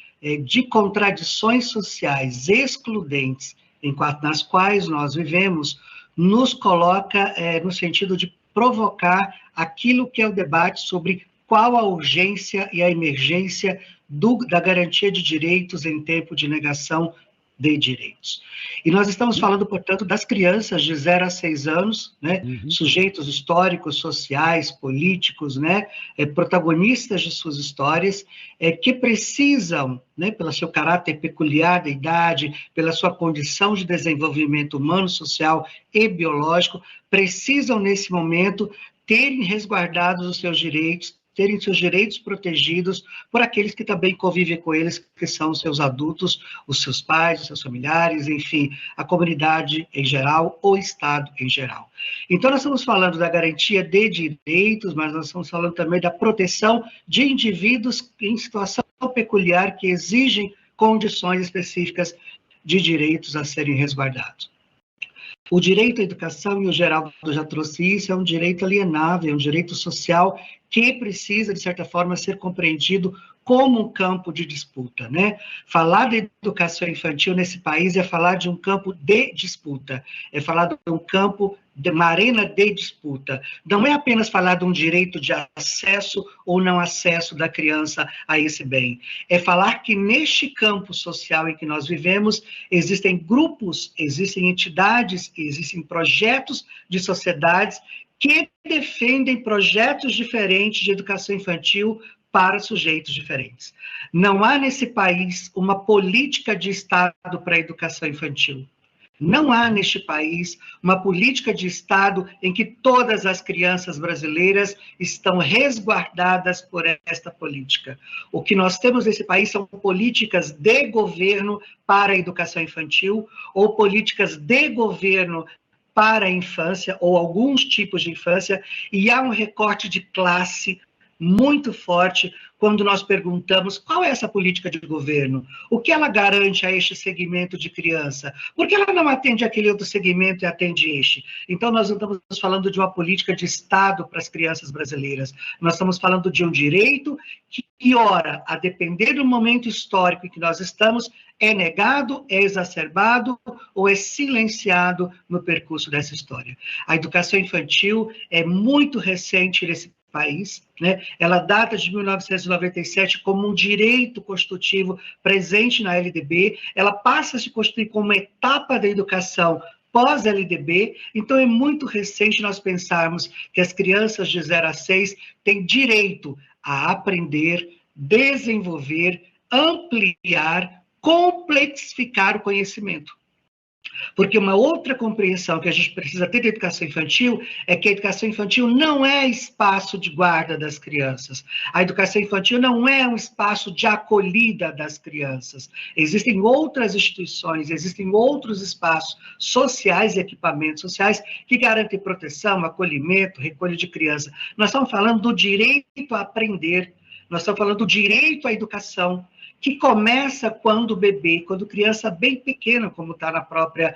de contradições sociais excludentes, nas quais nós vivemos, nos coloca no sentido de provocar aquilo que é o debate sobre qual a urgência e a emergência da garantia de direitos em tempo de negação de direitos. E nós estamos falando, portanto, das crianças de 0 a 6 anos, né, sujeitos históricos, sociais, políticos, né, protagonistas de suas histórias, que precisam, né, pelo seu caráter peculiar da idade, pela sua condição de desenvolvimento humano, social e biológico, precisam, nesse momento, terem resguardados os seus direitos, terem seus direitos protegidos por aqueles que também convivem com eles, que são os seus adultos, os seus pais, os seus familiares, enfim, a comunidade em geral, o Estado em geral. Então, nós estamos falando da garantia de direitos, mas nós estamos falando também da proteção de indivíduos em situação peculiar que exigem condições específicas de direitos a serem resguardados. O direito à educação, e o Geraldo já trouxe isso, é um direito alienável, é um direito social que precisa, de certa forma, ser compreendido como um campo de disputa, né? Falar de educação infantil nesse país é falar de um campo de disputa, é falar de um campo, de uma arena de disputa. Não é apenas falar de um direito de acesso ou não acesso da criança a esse bem. É falar que neste campo social em que nós vivemos, existem grupos, existem entidades, existem projetos de sociedades que defendem projetos diferentes de educação infantil para sujeitos diferentes. Não há nesse país uma política de Estado para a educação infantil. Não há neste país uma política de Estado em que todas as crianças brasileiras estão resguardadas por esta política. O que nós temos nesse país são políticas de governo para a educação infantil ou políticas de governo para a infância ou alguns tipos de infância, e há um recorte de classe muito forte quando nós perguntamos qual é essa política de governo, o que ela garante a este segmento de criança, por que ela não atende aquele outro segmento e atende este? Então, nós não estamos falando de uma política de Estado para as crianças brasileiras, nós estamos falando de um direito que, ora, a depender do momento histórico em que nós estamos, é negado, é exacerbado ou é silenciado no percurso dessa história. A educação infantil é muito recente nesse país, né? Ela data de 1997 como um direito constitutivo presente na LDB, ela passa a se constituir como uma etapa da educação pós-LDB, então é muito recente nós pensarmos que as crianças de 0 a 6 têm direito a aprender, desenvolver, ampliar, complexificar o conhecimento. Porque uma outra compreensão que a gente precisa ter da educação infantil é que a educação infantil não é espaço de guarda das crianças. A educação infantil não é um espaço de acolhida das crianças. Existem outras instituições, existem outros espaços sociais e equipamentos sociais que garantem proteção, acolhimento, recolha de criança. Nós estamos falando do direito a aprender, nós estamos falando do direito à educação, que começa quando bebê, quando criança bem pequena, como está na própria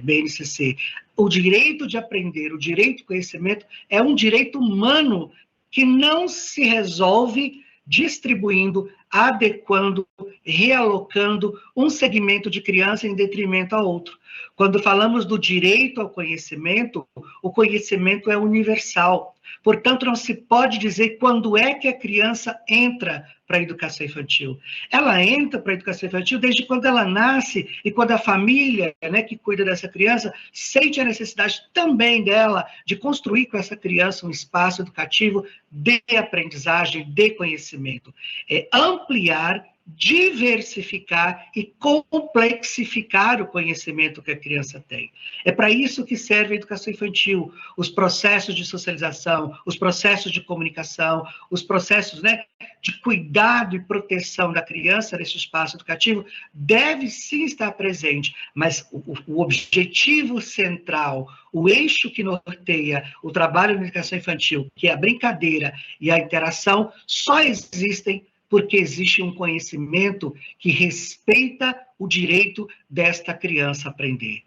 BNCC. O direito de aprender, o direito ao conhecimento é um direito humano que não se resolve distribuindo, adequando, realocando um segmento de criança em detrimento a outro. Quando falamos do direito ao conhecimento, o conhecimento é universal. Portanto, não se pode dizer quando é que a criança entra para a educação infantil. Ela entra para a educação infantil desde quando ela nasce e quando a família, né, que cuida dessa criança sente a necessidade também dela de construir com essa criança um espaço educativo de aprendizagem, de conhecimento. É ampliar, diversificar e complexificar o conhecimento que a criança tem. É para isso que serve a educação infantil, os processos de socialização, os processos de comunicação, os processos, né, de cuidado e proteção da criança nesse espaço educativo deve sim estar presente, mas o objetivo central, o eixo que norteia o trabalho na educação infantil, que é a brincadeira e a interação, só existem porque existe um conhecimento que respeita o direito desta criança aprender.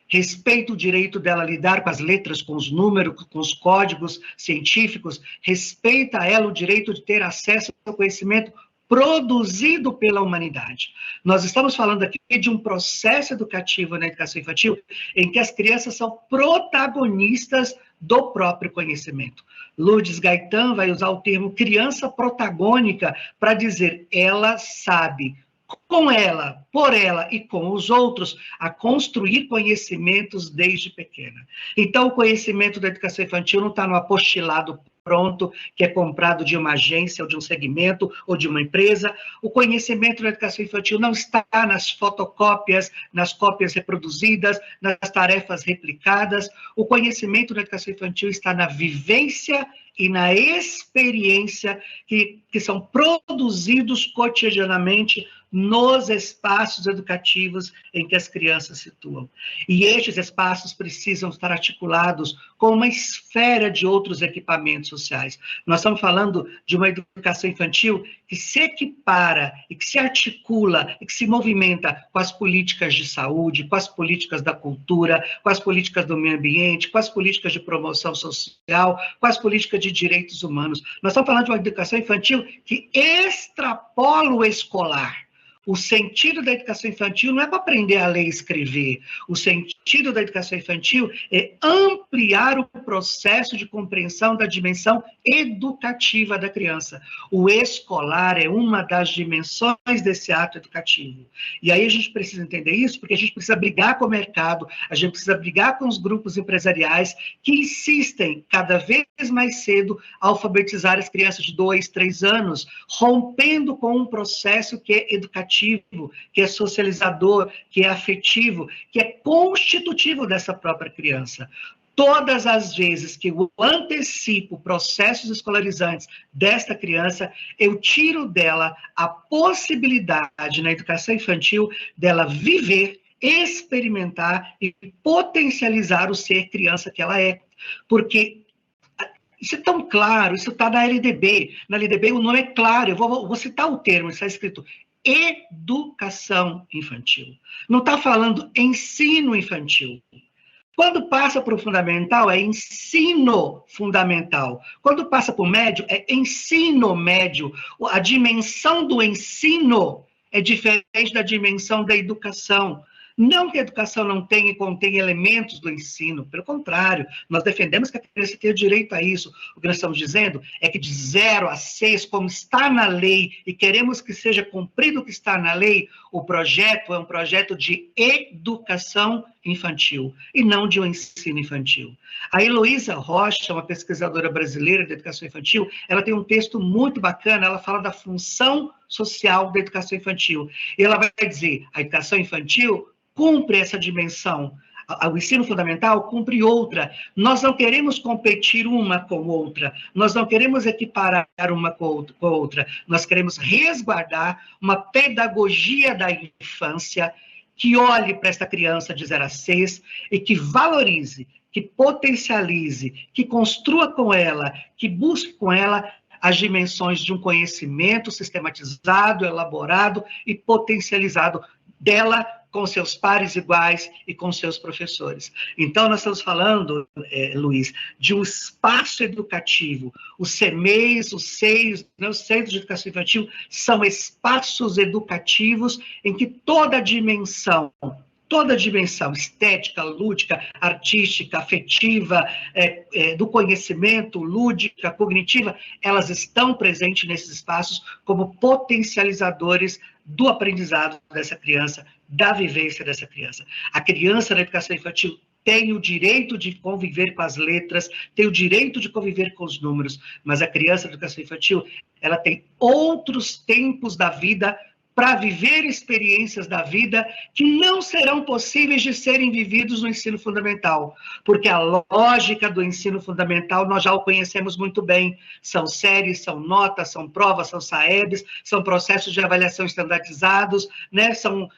Respeita o direito dela lidar com as letras, com os números, com os códigos científicos, respeita ela o direito de ter acesso ao conhecimento produzido pela humanidade. Nós estamos falando aqui de um processo educativo na educação infantil em que as crianças são protagonistas do próprio conhecimento. Lourdes Gaetan vai usar o termo criança protagônica para dizer ela sabe, com ela, por ela e com os outros, a construir conhecimentos desde pequena. Então, o conhecimento da educação infantil não está no apostilado pronto, que é comprado de uma agência, ou de um segmento, ou de uma empresa. O conhecimento da educação infantil não está nas fotocópias, nas cópias reproduzidas, nas tarefas replicadas. O conhecimento da educação infantil está na vivência e na experiência que são produzidos cotidianamente nos espaços educativos em que as crianças se situam. E estes espaços precisam estar articulados com uma esfera de outros equipamentos sociais. Nós estamos falando de uma educação infantil que se equipara e que se articula e que se movimenta com as políticas de saúde, com as políticas da cultura, com as políticas do meio ambiente, com as políticas de promoção social, com as políticas de direitos humanos. Nós estamos falando de uma educação infantil que extrapola o escolar. O sentido da educação infantil não é para aprender a ler e escrever. O sentido da educação infantil é ampliar o processo de compreensão da dimensão educativa da criança. O escolar é uma das dimensões desse ato educativo. E aí a gente precisa entender isso, porque a gente precisa brigar com o mercado, a gente precisa brigar com os grupos empresariais que insistem cada vez mais cedo a alfabetizar as crianças de 2, 3 anos, rompendo com um processo que é educativo, que é socializador, que é afetivo, que é constitutivo dessa própria criança. Todas as vezes que eu antecipo processos escolarizantes desta criança, eu tiro dela a possibilidade na educação infantil dela viver, experimentar e potencializar o ser criança que ela é. Porque isso é tão claro, isso está na LDB. Na LDB o nome é claro, eu vou citar o termo, está escrito educação infantil. Não está falando ensino infantil. Quando passa para o fundamental, é ensino fundamental. Quando passa para o médio, é ensino médio. A dimensão do ensino é diferente da dimensão da educação. Não que a educação não tenha e contém elementos do ensino, pelo contrário, nós defendemos que a criança tenha direito a isso. O que nós estamos dizendo é que de 0 a 6, como está na lei, e queremos que seja cumprido o que está na lei, o projeto é um projeto de educação infantil, e não de um ensino infantil. A Heloísa Rocha, uma pesquisadora brasileira de educação infantil, ela tem um texto muito bacana, ela fala da função social da educação infantil. E ela vai dizer, a educação infantil cumpre essa dimensão, o ensino fundamental cumpre outra. Nós não queremos competir uma com outra, nós não queremos equiparar uma com outra, nós queremos resguardar uma pedagogia da infância que olhe para esta criança de 0 a 6 e que valorize, que potencialize, que construa com ela, que busque com ela as dimensões de um conhecimento sistematizado, elaborado e potencializado dela com seus pares iguais e com seus professores. Então, nós estamos falando, Luiz, de um espaço educativo. Os CMEIs, os CEIs, os Centros de Educação Infantil, são espaços educativos em que toda a dimensão estética, lúdica, artística, afetiva, do conhecimento, lúdica, cognitiva, elas estão presentes nesses espaços como potencializadores do aprendizado dessa criança, da vivência dessa criança. A criança na educação infantil tem o direito de conviver com as letras, tem o direito de conviver com os números, mas a criança na educação infantil, ela tem outros tempos da vida para viver experiências da vida que não serão possíveis de serem vividos no ensino fundamental, porque a lógica do ensino fundamental nós já o conhecemos muito bem, são séries, são notas, são provas, são SAEBs, são processos de avaliação standardizados, né? são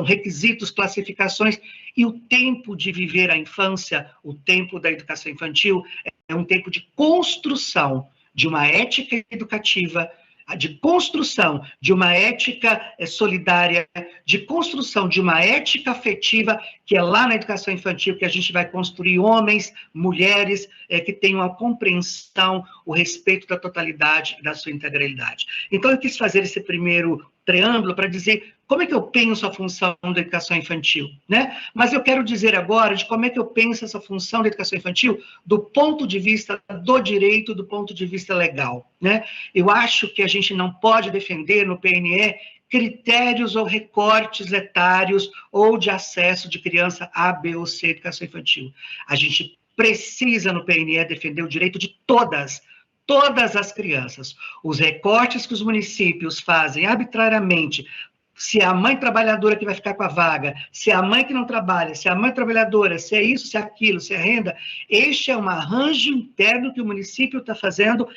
requisitos, classificações, e o tempo de viver a infância, o tempo da educação infantil, é um tempo de construção de uma ética educativa, de construção de uma ética solidária, de construção de uma ética afetiva, que é lá na educação infantil que a gente vai construir homens, mulheres, que tenham a compreensão, o respeito da totalidade e da sua integralidade. Então, eu quis fazer esse primeiro preâmbulo para dizer como é que eu penso a função da educação infantil, né? Mas eu quero dizer agora de como é que eu penso essa função da educação infantil do ponto de vista do direito, do ponto de vista legal, né? Eu acho que a gente não pode defender no PNE critérios ou recortes etários ou de acesso de criança A, B ou C à educação infantil. A gente precisa no PNE defender o direito de todas as crianças. Os recortes que os municípios fazem arbitrariamente, se é a mãe trabalhadora que vai ficar com a vaga, se é a mãe que não trabalha, se é a mãe trabalhadora, se é isso, se é aquilo, se é renda, este é um arranjo interno que o município está fazendo,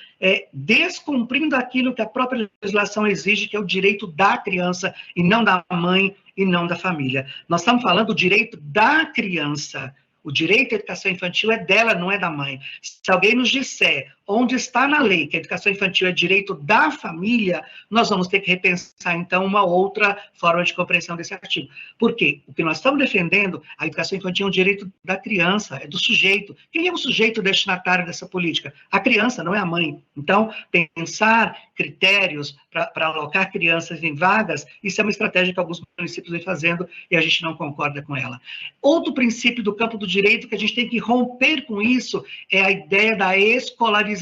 descumprindo aquilo que a própria legislação exige, que é o direito da criança, e não da mãe, e não da família. Nós estamos falando do direito da criança. O direito à educação infantil é dela, não é da mãe. Se alguém nos disser onde está na lei que a educação infantil é direito da família, nós vamos ter que repensar, então, uma outra forma de compreensão desse artigo. Por quê? O que nós estamos defendendo, a educação infantil é um direito da criança, é do sujeito. Quem é o sujeito destinatário dessa política? A criança, não é a mãe. Então, pensar critérios para alocar crianças em vagas, isso é uma estratégia que alguns municípios vêm fazendo e a gente não concorda com ela. Outro princípio do campo do direito que a gente tem que romper com isso é a ideia da escolarização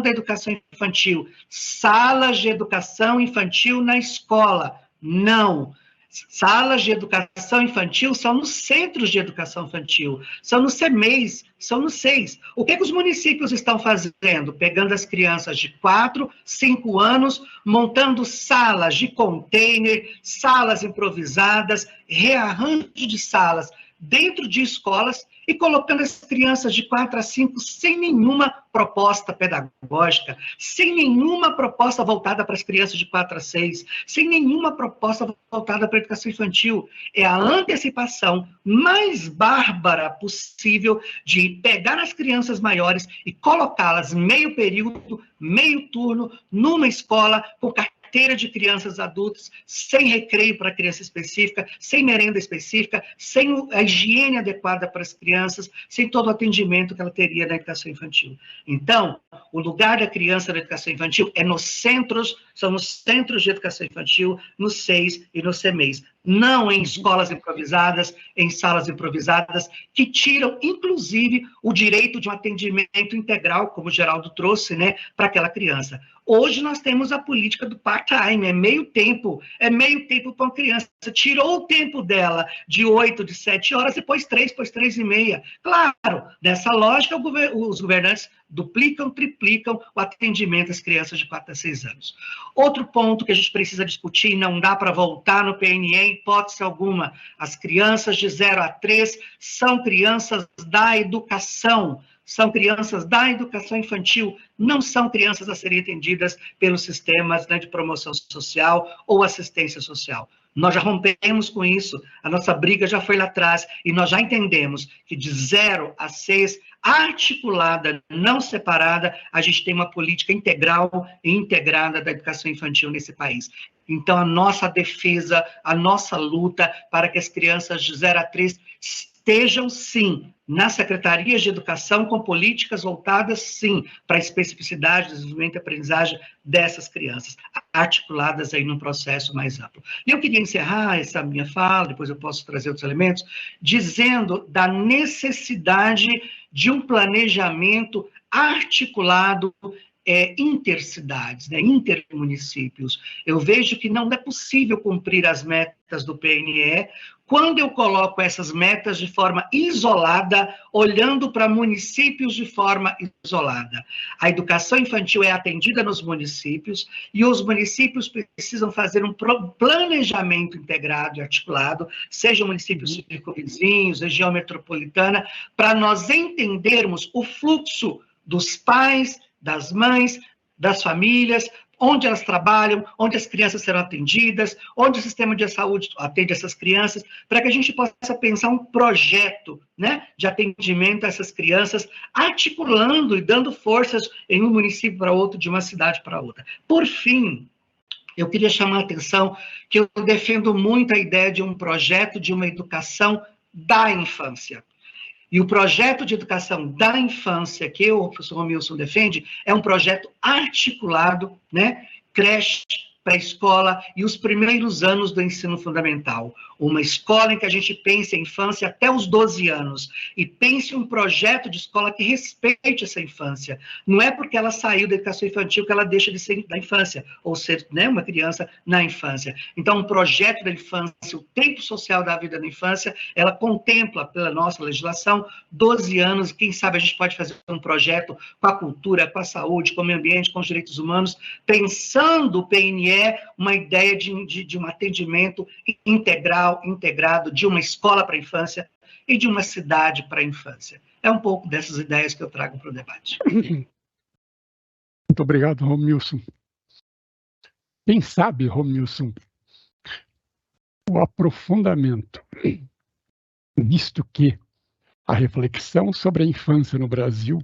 da educação infantil. Salas de educação infantil na escola. Não. Salas de educação infantil são nos centros de educação infantil, são nos CMEIs, são nos CEIs. O que os municípios estão fazendo? Pegando as crianças de 4, 5 anos, montando salas de container, salas improvisadas, rearranjo de salas dentro de escolas e colocando as crianças de 4 a 5 sem nenhuma proposta pedagógica, sem nenhuma proposta voltada para as crianças de 4 a 6, sem nenhuma proposta voltada para a educação infantil. É a antecipação mais bárbara possível de pegar as crianças maiores e colocá-las meio período, meio turno, numa escola com carteira de crianças adultas, sem recreio para criança específica, sem merenda específica, sem a higiene adequada para as crianças, sem todo o atendimento que ela teria na educação infantil. Então, o lugar da criança na educação infantil é nos centros, são nos centros de educação infantil, nos CEIs e nos CMEIs, não em escolas improvisadas, em salas improvisadas, que tiram, inclusive, o direito de um atendimento integral, como o Geraldo trouxe, né, para aquela criança. Hoje nós temos a política do part-time, é meio tempo para uma criança. Tirou o tempo dela de 8, de 7 horas, depois 3, depois 3 e meia. Claro, nessa lógica, os governantes duplicam, triplicam o atendimento às crianças de 4 a 6 anos. Outro ponto que a gente precisa discutir, não dá para voltar no PNE em hipótese alguma, as crianças de 0 a 3 são crianças da educação, são crianças da educação infantil, não são crianças a serem atendidas pelos sistemas, né, de promoção social ou assistência social. Nós já rompemos com isso, a nossa briga já foi lá atrás, e nós já entendemos que de 0 a 6, articulada, não separada, a gente tem uma política integral e integrada da educação infantil nesse país. Então, a nossa defesa, a nossa luta para que as crianças de 0 a 3 estejam, sim, nas secretarias de educação, com políticas voltadas, sim, para a especificidade, desenvolvimento e aprendizagem dessas crianças, articuladas aí num processo mais amplo. E eu queria encerrar essa minha fala, depois eu posso trazer outros elementos, dizendo da necessidade de um planejamento articulado intercidades, né, intermunicípios. Eu vejo que não é possível cumprir as metas do PNE quando eu coloco essas metas de forma isolada, olhando para municípios de forma isolada. A educação infantil é atendida nos municípios e os municípios precisam fazer um planejamento integrado e articulado, sejam municípios circunvizinhos, região metropolitana, para nós entendermos o fluxo dos pais, das mães, das famílias, onde elas trabalham, onde as crianças serão atendidas, onde o sistema de saúde atende essas crianças, para que a gente possa pensar um projeto, né, de atendimento a essas crianças, articulando e dando forças em um município para outro, de uma cidade para outra. Por fim, eu queria chamar a atenção que eu defendo muito a ideia de um projeto de uma educação da infância. E o projeto de educação da infância que o professor Romilson defende é um projeto articulado, né? Creche, pré-escola e os primeiros anos do ensino fundamental. Uma escola em que a gente pense a infância até os 12 anos e pense um projeto de escola que respeite essa infância. Não é porque ela saiu da educação infantil que ela deixa de ser da infância, ou ser, né, uma criança na infância. Então, um projeto da infância, o tempo social da vida da infância, ela contempla, pela nossa legislação, 12 anos, quem sabe a gente pode fazer um projeto com a cultura, com a saúde, com o meio ambiente, com os direitos humanos, pensando o PNE uma ideia de um atendimento integral, integrado, de uma escola para a infância e de uma cidade para a infância. É um pouco dessas ideias que eu trago para o debate. Muito obrigado, Romilson. Quem sabe, Romilson, o aprofundamento, visto que a reflexão sobre a infância no Brasil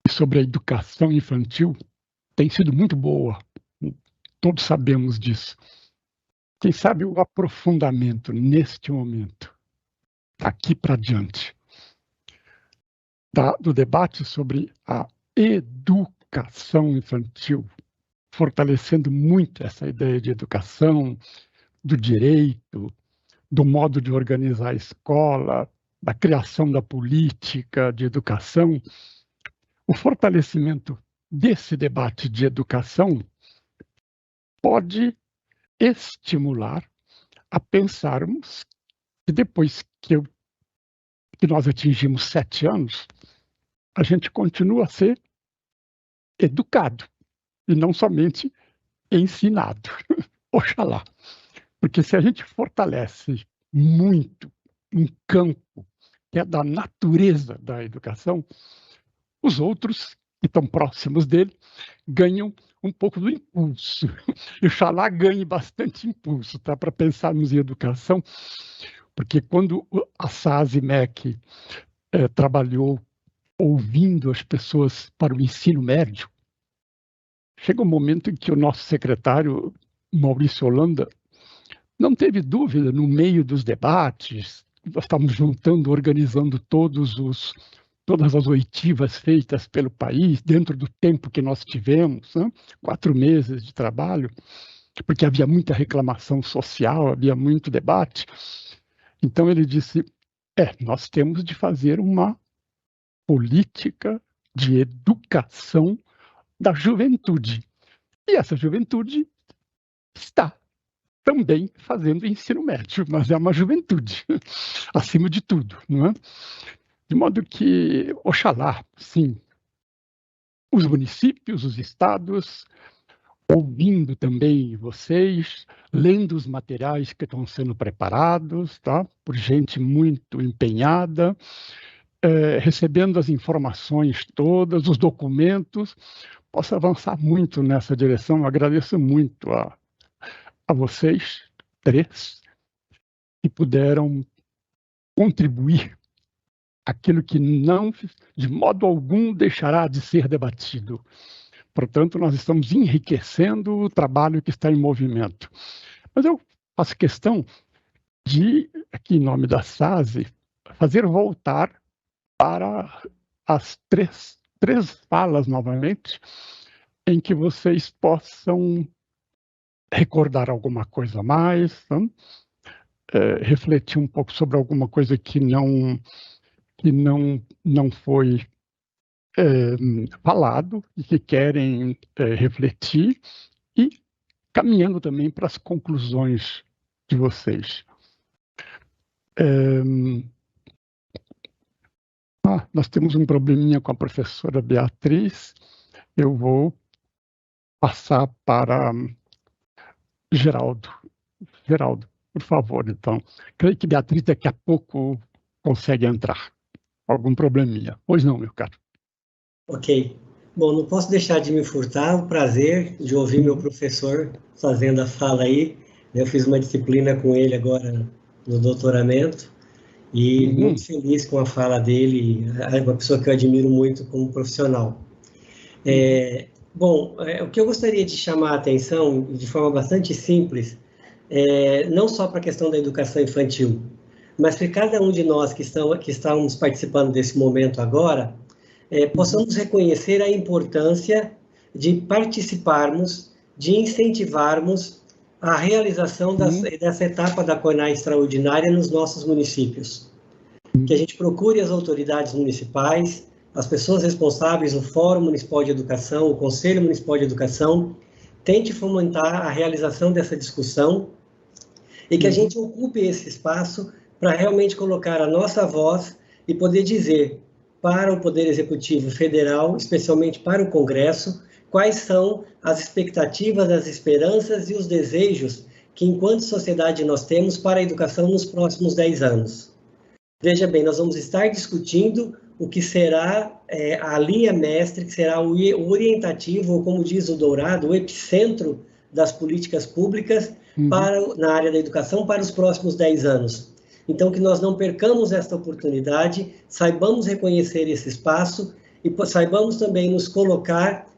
e sobre a educação infantil tem sido muito boa. Todos sabemos disso. Quem sabe o aprofundamento neste momento, daqui para diante, do debate sobre a educação infantil, fortalecendo muito essa ideia de educação, do direito, do modo de organizar a escola, da criação da política de educação, o fortalecimento desse debate de educação pode estimular a pensarmos que depois que nós atingimos 7 anos, a gente continua a ser educado e não somente ensinado. Oxalá. Porque se a gente fortalece muito um campo que é da natureza da educação, os outros que estão próximos dele ganham um pouco do impulso. E oxalá ganhe bastante impulso, tá, para pensarmos em educação, porque quando a SASE-MEC trabalhou ouvindo as pessoas para o ensino médio, chega um momento em que o nosso secretário, Maurício Holanda, não teve dúvida, no meio dos debates, nós estávamos juntando, organizando todas as oitivas feitas pelo país, dentro do tempo que nós tivemos, né? 4 meses de trabalho, porque havia muita reclamação social, havia muito debate. Então ele disse, nós temos de fazer uma política de educação da juventude. E essa juventude está também fazendo ensino médio, mas é uma juventude, acima de tudo, não é? De modo que, oxalá, sim, os municípios, os estados, ouvindo também vocês, lendo os materiais que estão sendo preparados, tá? Por gente muito empenhada, recebendo as informações todas, os documentos. Posso avançar muito nessa direção. Eu agradeço muito a vocês três que puderam contribuir aquilo que não, de modo algum, deixará de ser debatido. Portanto, nós estamos enriquecendo o trabalho que está em movimento. Mas eu faço questão de, aqui em nome da SASE, fazer voltar para as três falas novamente, em que vocês possam recordar alguma coisa a mais, né? Refletir um pouco sobre alguma coisa que não foi falado e que querem refletir, e caminhando também para as conclusões de vocês. Nós temos um probleminha com a professora Beatriz. Eu vou passar para Geraldo. Geraldo, por favor, então. Creio que Beatriz daqui a pouco consegue entrar. Algum probleminha. Pois não, meu caro. Ok. Bom, não posso deixar de me furtar o prazer de ouvir meu professor fazendo a fala aí. Eu fiz uma disciplina com ele agora no doutoramento e muito feliz com a fala dele. É uma pessoa que eu admiro muito como profissional. Bom, o que eu gostaria de chamar a atenção, de forma bastante simples, não só para a questão da educação infantil, mas para cada um de nós que estamos participando desse momento agora, possamos reconhecer a importância de participarmos, de incentivarmos a realização dessa etapa da CONAI extraordinária nos nossos municípios. Que a gente procure as autoridades municipais, as pessoas responsáveis, o Fórum Municipal de Educação, o Conselho Municipal de Educação, tente fomentar a realização dessa discussão e que a gente ocupe esse espaço para realmente colocar a nossa voz e poder dizer para o Poder Executivo Federal, especialmente para o Congresso, quais são as expectativas, as esperanças e os desejos que, enquanto sociedade, nós temos para a educação nos próximos 10 anos. Veja bem, nós vamos estar discutindo o que será a linha mestre, que será o orientativo, ou como diz o Dourado, o epicentro das políticas públicas na área da educação para os próximos 10 anos. Então, que nós não percamos esta oportunidade, saibamos reconhecer esse espaço e saibamos também nos colocar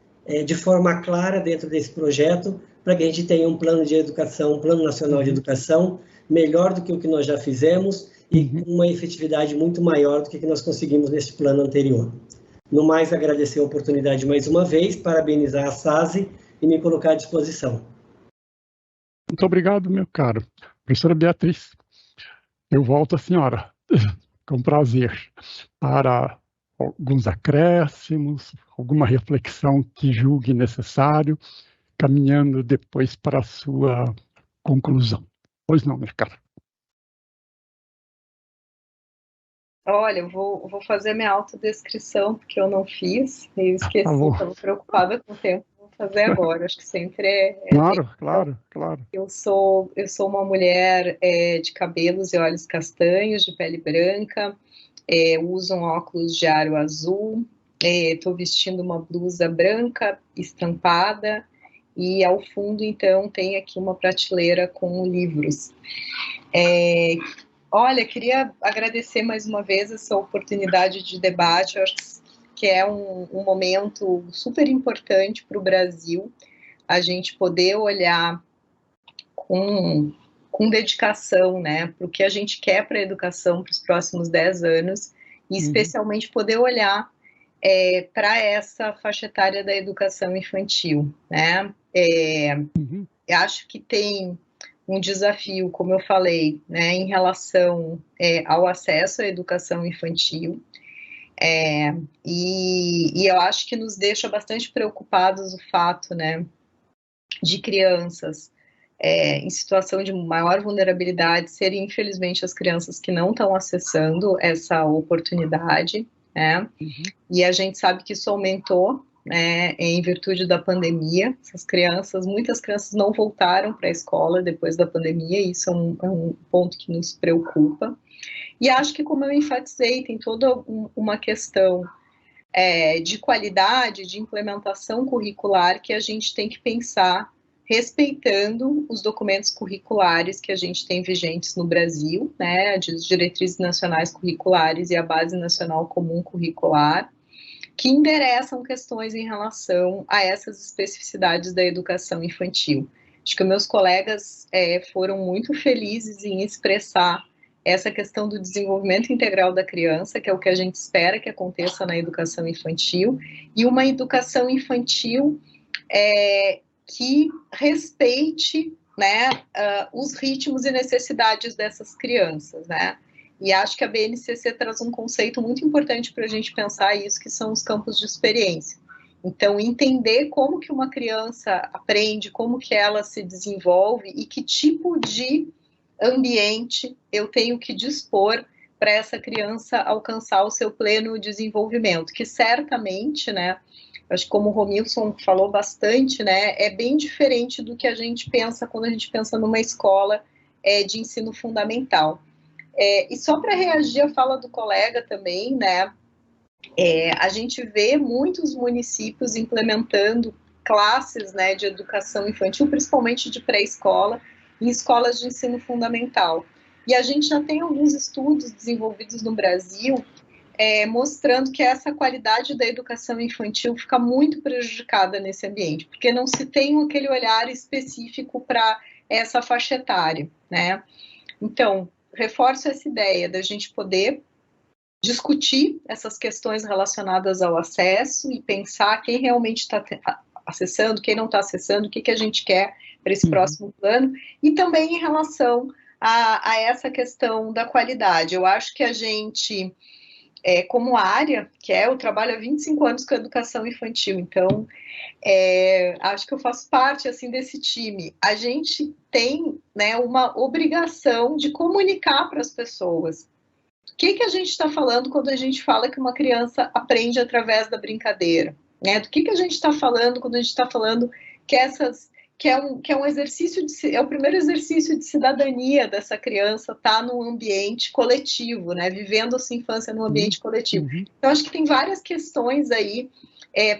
de forma clara dentro desse projeto, para que a gente tenha um plano de educação, um plano nacional de educação, melhor do que o que nós já fizemos e com uma efetividade muito maior do que nós conseguimos neste plano anterior. No mais, agradecer a oportunidade mais uma vez, parabenizar a SASE e me colocar à disposição. Muito obrigado, meu caro. Professora Beatriz, eu volto à senhora, com prazer, para alguns acréscimos, alguma reflexão que julgue necessário, caminhando depois para a sua conclusão. Pois não, meu caro. Olha, eu vou fazer minha autodescrição, porque eu não fiz, eu esqueci, estava preocupada com o tempo, vou fazer agora, acho que sempre Claro. Eu sou uma mulher de cabelos e olhos castanhos, de pele branca, uso um óculos de aro azul, estou vestindo uma blusa branca estampada, e ao fundo, então, tem aqui uma prateleira com livros. Olha, queria agradecer mais uma vez essa oportunidade de debate. Eu acho que é um momento super importante para o Brasil, a gente poder olhar com dedicação, né, para o que a gente quer para a educação para os próximos 10 anos, e especialmente poder olhar para essa faixa etária da educação infantil, né? Eu acho que tem um desafio, como eu falei, né, em relação ao acesso à educação infantil, e eu acho que nos deixa bastante preocupados o fato, né, de crianças em situação de maior vulnerabilidade serem, infelizmente, as crianças que não estão acessando essa oportunidade, né, e a gente sabe que isso aumentou, né, em virtude da pandemia. Muitas crianças não voltaram para a escola depois da pandemia, e isso é um ponto que nos preocupa. E acho que, como eu enfatizei, tem toda uma questão de qualidade, de implementação curricular que a gente tem que pensar respeitando os documentos curriculares que a gente tem vigentes no Brasil, né, as diretrizes nacionais curriculares e a Base Nacional Comum Curricular, que endereçam questões em relação a essas especificidades da educação infantil. Acho que meus colegas foram muito felizes em expressar essa questão do desenvolvimento integral da criança, que é o que a gente espera que aconteça na educação infantil, e uma educação infantil que respeite, né, os ritmos e necessidades dessas crianças, né? E acho que a BNCC traz um conceito muito importante para a gente pensar isso, que são os campos de experiência. Então, entender como que uma criança aprende, como que ela se desenvolve e que tipo de ambiente eu tenho que dispor para essa criança alcançar o seu pleno desenvolvimento, que certamente, né, acho que como o Romilson falou bastante, né, é bem diferente do que a gente pensa quando a gente pensa numa escola de ensino fundamental. E só para reagir à fala do colega também, né, a gente vê muitos municípios implementando classes, né, de educação infantil, principalmente de pré-escola, em escolas de ensino fundamental. E a gente já tem alguns estudos desenvolvidos no Brasil mostrando que essa qualidade da educação infantil fica muito prejudicada nesse ambiente, porque não se tem aquele olhar específico para essa faixa etária, né? Então, reforço essa ideia da gente poder discutir essas questões relacionadas ao acesso e pensar quem realmente está acessando, quem não está acessando, o que a gente quer para esse próximo plano, e também em relação a essa questão da qualidade. Eu acho que a gente, como área, eu trabalho há 25 anos com educação infantil, então acho que eu faço parte assim, desse time. A gente tem, né, uma obrigação de comunicar para as pessoas. O que a gente está falando quando a gente fala que uma criança aprende através da brincadeira? Né? Do que a gente está falando quando a gente está falando que é um exercício é o primeiro exercício de cidadania dessa criança estar num ambiente coletivo, né? Vivendo a sua infância num ambiente coletivo. Então, acho que tem várias questões aí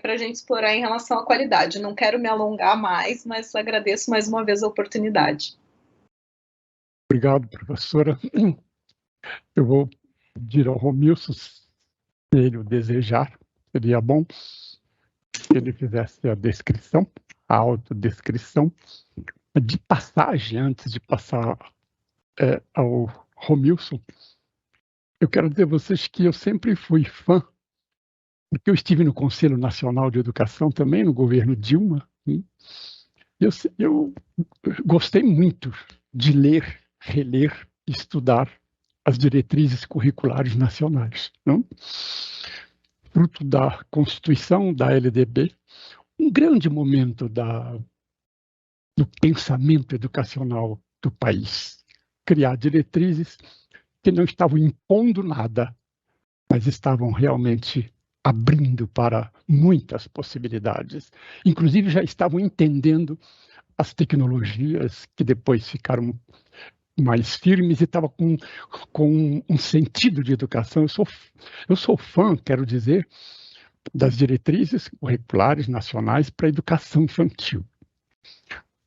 para a gente explorar em relação à qualidade. Não quero me alongar mais, mas agradeço mais uma vez a oportunidade. Obrigado, professora. Eu vou pedir ao Romilson, se ele o desejar, seria bom se ele fizesse a descrição, a autodescrição, de passagem, antes de passar ao Romilson. Eu quero dizer a vocês que eu sempre fui fã, porque eu estive no Conselho Nacional de Educação também, no governo Dilma, e eu gostei muito de ler, reler, estudar as diretrizes curriculares nacionais, não? Fruto da Constituição, da LDB, um grande momento do pensamento educacional do país. Criar diretrizes que não estavam impondo nada, mas estavam realmente abrindo para muitas possibilidades. Inclusive, já estavam entendendo as tecnologias que depois ficaram mais firmes e estava com um sentido de educação. Eu sou fã, quero dizer, das diretrizes curriculares nacionais para a educação infantil.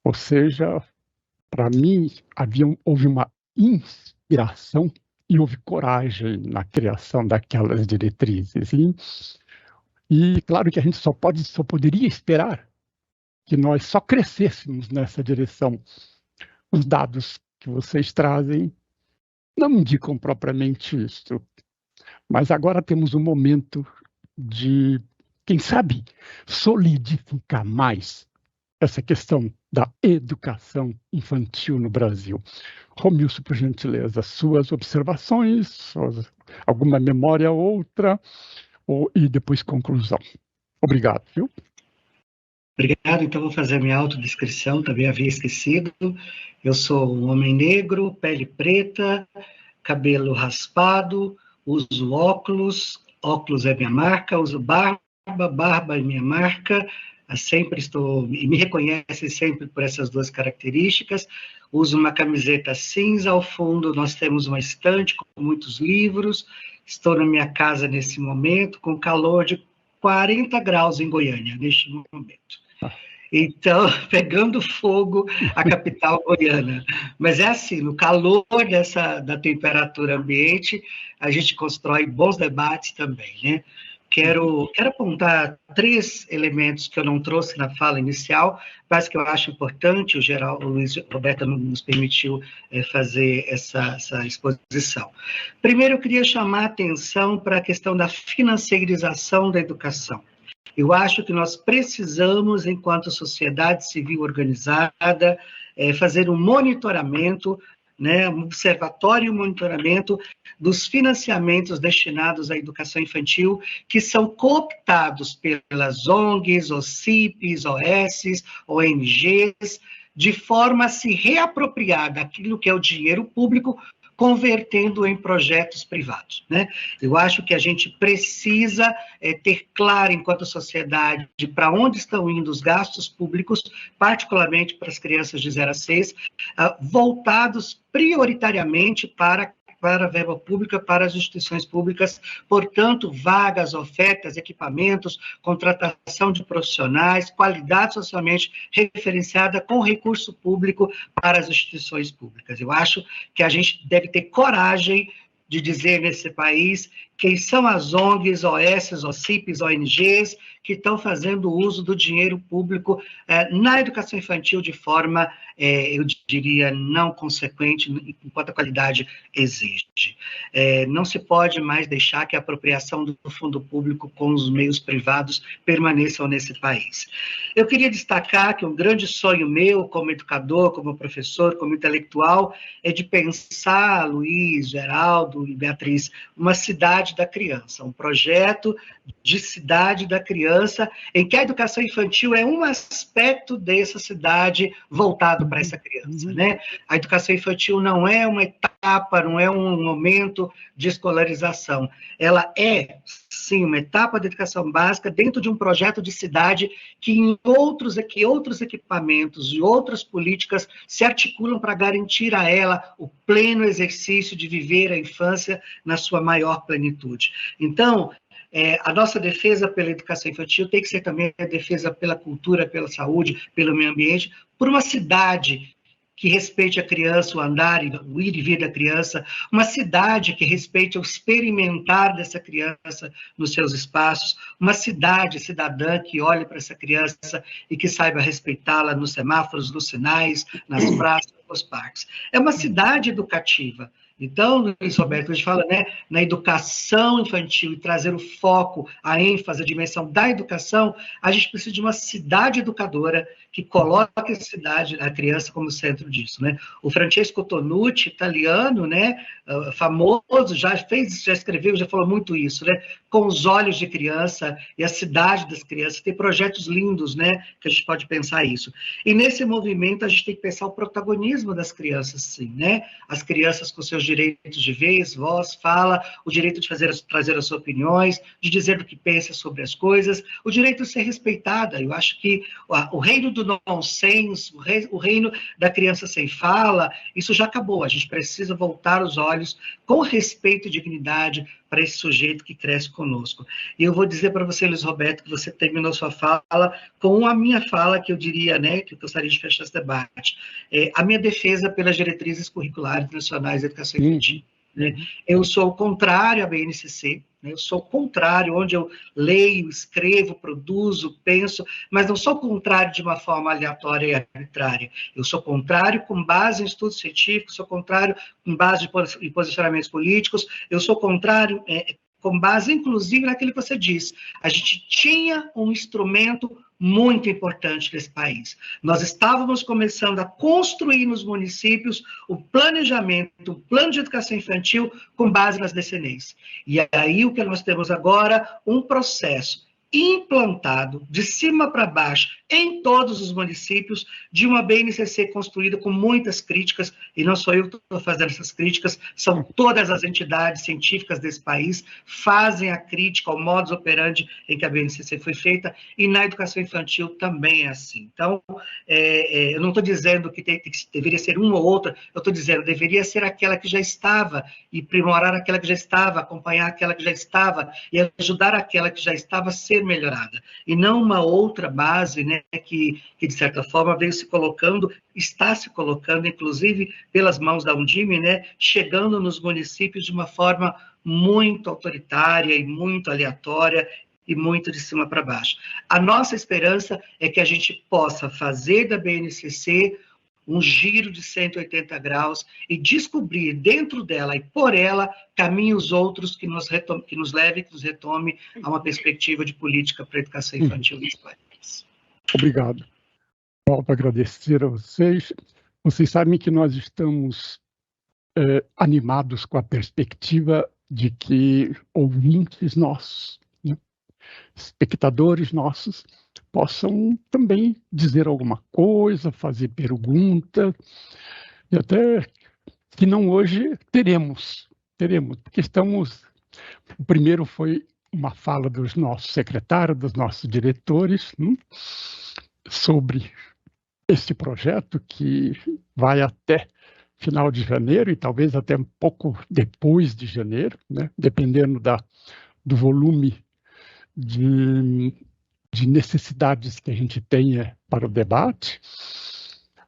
Ou seja, para mim, houve uma inspiração e houve coragem na criação daquelas diretrizes. E claro que a gente só poderia esperar que nós só crescêssemos nessa direção. Os dados que vocês trazem não indicam propriamente isso, mas agora temos um momento de, quem sabe, solidificar mais essa questão da educação infantil no Brasil. Romilson, por gentileza, suas observações, alguma memória ou outra, e depois conclusão. Obrigado, viu? Obrigado, então vou fazer a minha autodescrição, também havia esquecido. Eu sou um homem negro, pele preta, cabelo raspado, uso óculos é minha marca, uso barba, barba é minha marca, sempre estou, e me reconhecem sempre por essas duas características. Uso uma camiseta cinza, ao fundo nós temos uma estante com muitos livros. Estou na minha casa nesse momento, com calor de 40 graus em Goiânia, neste momento. Então, pegando fogo a capital goiana. Mas é assim, no calor da temperatura ambiente, a gente constrói bons debates também, né? Quero apontar 3 elementos que eu não trouxe na fala inicial, mas que eu acho importante, o Luiz Roberto nos permitiu fazer essa exposição. Primeiro, eu queria chamar a atenção para a questão da financiarização da educação. Eu acho que nós precisamos, enquanto sociedade civil organizada, fazer um monitoramento, né, um observatório e um monitoramento dos financiamentos destinados à educação infantil, que são cooptados pelas ONGs, OCIPs, OS, ONGs, de forma a se reapropriar daquilo que é o dinheiro público, convertendo em projetos privados, né? Eu acho que a gente precisa ter claro, enquanto sociedade, para onde estão indo os gastos públicos, particularmente para as crianças de 0 a 6, voltados prioritariamente para a verba pública, para as instituições públicas, portanto, vagas, ofertas, equipamentos, contratação de profissionais, qualidade socialmente referenciada com recurso público para as instituições públicas. Eu acho que a gente deve ter coragem de dizer nesse país quem são as ONGs, OS, OCIPs, ONGs, que estão fazendo uso do dinheiro público na educação infantil de forma, eu diria, não consequente, enquanto a qualidade exige. Não se pode mais deixar que a apropriação do fundo público com os meios privados permaneçam nesse país. Eu queria destacar que um grande sonho meu, como educador, como professor, como intelectual, é de pensar, Luiz, Geraldo e Beatriz, uma cidade da criança, um projeto de cidade da criança, em que a educação infantil é um aspecto dessa cidade voltado para essa criança, né? A educação infantil não é uma etapa, não é um momento de escolarização, ela é, sim, uma etapa de educação básica dentro de um projeto de cidade que outros equipamentos e outras políticas se articulam para garantir a ela o pleno exercício de viver a infância na sua maior plenitude. Então, a nossa defesa pela educação infantil tem que ser também a defesa pela cultura, pela saúde, pelo meio ambiente, por uma cidade que respeite a criança, o andar, o ir e vir da criança, uma cidade que respeite o experimentar dessa criança nos seus espaços, uma cidade cidadã que olhe para essa criança e que saiba respeitá-la nos semáforos, nos sinais, nas praças, nos parques. É uma cidade educativa. Então, Luiz Roberto, a gente fala, né, na educação infantil e trazer o foco, a ênfase, a dimensão da educação, a gente precisa de uma cidade educadora que coloque a cidade, a criança como centro disso, né? O Francesco Tonucci, italiano, né, famoso, já escreveu, já falou muito isso, né? Com os olhos de criança e a cidade das crianças, tem projetos lindos, né, que a gente pode pensar isso. E nesse movimento a gente tem que pensar o protagonismo das crianças, sim, né? As crianças com seus direitos de vez, voz, fala, o direito de trazer as suas opiniões, de dizer o que pensa sobre as coisas, o direito de ser respeitada. Eu acho que o reino do nonsense, o reino da criança sem fala, isso já acabou. A gente precisa voltar os olhos com respeito e dignidade para esse sujeito que cresce conosco. E eu vou dizer para você, Luiz Roberto, que você terminou sua fala com a minha fala, que eu diria, né, que eu gostaria de fechar esse debate. A minha defesa pelas diretrizes curriculares nacionais de educação infantil. Né? Eu sou contrário à BNCC, né? Eu sou contrário, onde eu leio, escrevo, produzo, penso, mas não sou contrário de uma forma aleatória e arbitrária. Eu sou contrário com base em estudos científicos, sou contrário com base em posicionamentos políticos, eu sou contrário com base, inclusive, naquilo que você disse. A gente tinha um instrumento muito importante nesse país. Nós estávamos começando a construir nos municípios o planejamento, o plano de educação infantil com base nas DCNEs. E aí o que nós temos agora, um processo implantado de cima para baixo em todos os municípios de uma BNCC construída com muitas críticas, e não sou eu que estou fazendo essas críticas, são todas as entidades científicas desse país fazem a crítica ao modus operandi em que a BNCC foi feita, e na educação infantil também é assim. Então, eu não estou dizendo que deveria ser uma ou outra, eu estou dizendo que deveria ser aquela que já estava, e aprimorar aquela que já estava, acompanhar aquela que já estava, e ajudar aquela que já estava a ser melhorada, e não uma outra base, né, que de certa forma veio se colocando, está se colocando, inclusive pelas mãos da Undime, né, chegando nos municípios de uma forma muito autoritária e muito aleatória, e muito de cima para baixo. A nossa esperança é que a gente possa fazer da BNCC um giro de 180 graus e descobrir dentro dela e por ela caminhos outros que nos retome a uma perspectiva de política para a educação infantil nesse país. Obrigado. Volto a agradecer a vocês. Vocês sabem que nós estamos animados com a perspectiva de que ouvintes nossos, né, espectadores nossos, possam também dizer alguma coisa, fazer pergunta, e até que não hoje teremos, porque o primeiro foi uma fala dos nossos secretários, dos nossos diretores, sobre este projeto que vai até final de janeiro e talvez até um pouco depois de janeiro, né, dependendo do volume de necessidades que a gente tenha para o debate.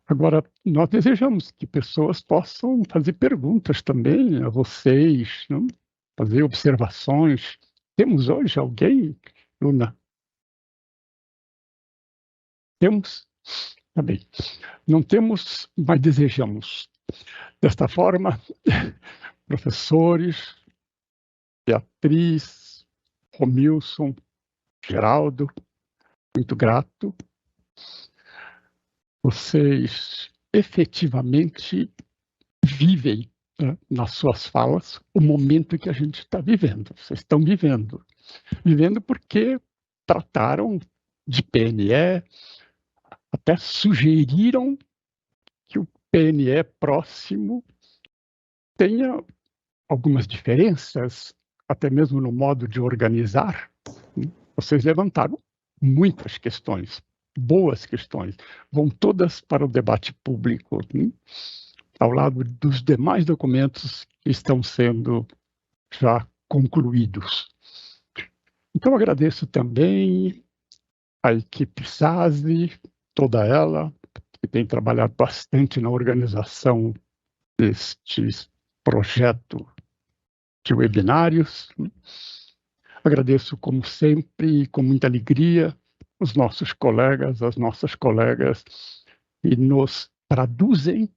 Agora, nós desejamos que pessoas possam fazer perguntas também a vocês, né? Fazer observações. Temos hoje alguém, Luna? Temos? Tá bem. Não temos, mas desejamos. Desta forma, professores, Beatriz, Romilson, Geraldo, muito grato. Vocês efetivamente vivem, né, nas suas falas o momento que a gente está vivendo. Vocês estão vivendo porque trataram de PNE, até sugeriram que o PNE próximo tenha algumas diferenças, até mesmo no modo de organizar. Vocês levantaram muitas questões, boas questões, vão todas para o debate público, ao lado dos demais documentos que estão sendo já concluídos. Então, agradeço também a equipe SASE, toda ela, que tem trabalhado bastante na organização deste projeto de webinários. Agradeço, como sempre, com muita alegria, os nossos colegas, as nossas colegas, que nos traduzem,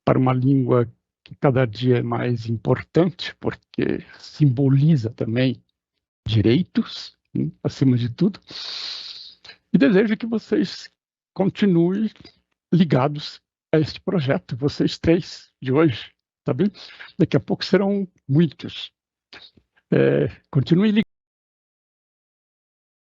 para uma língua que cada dia é mais importante, porque simboliza também direitos, acima de tudo. E desejo que vocês continuem ligados a este projeto, vocês três de hoje, tá bem? Daqui a pouco serão muitos. Continuem ligados.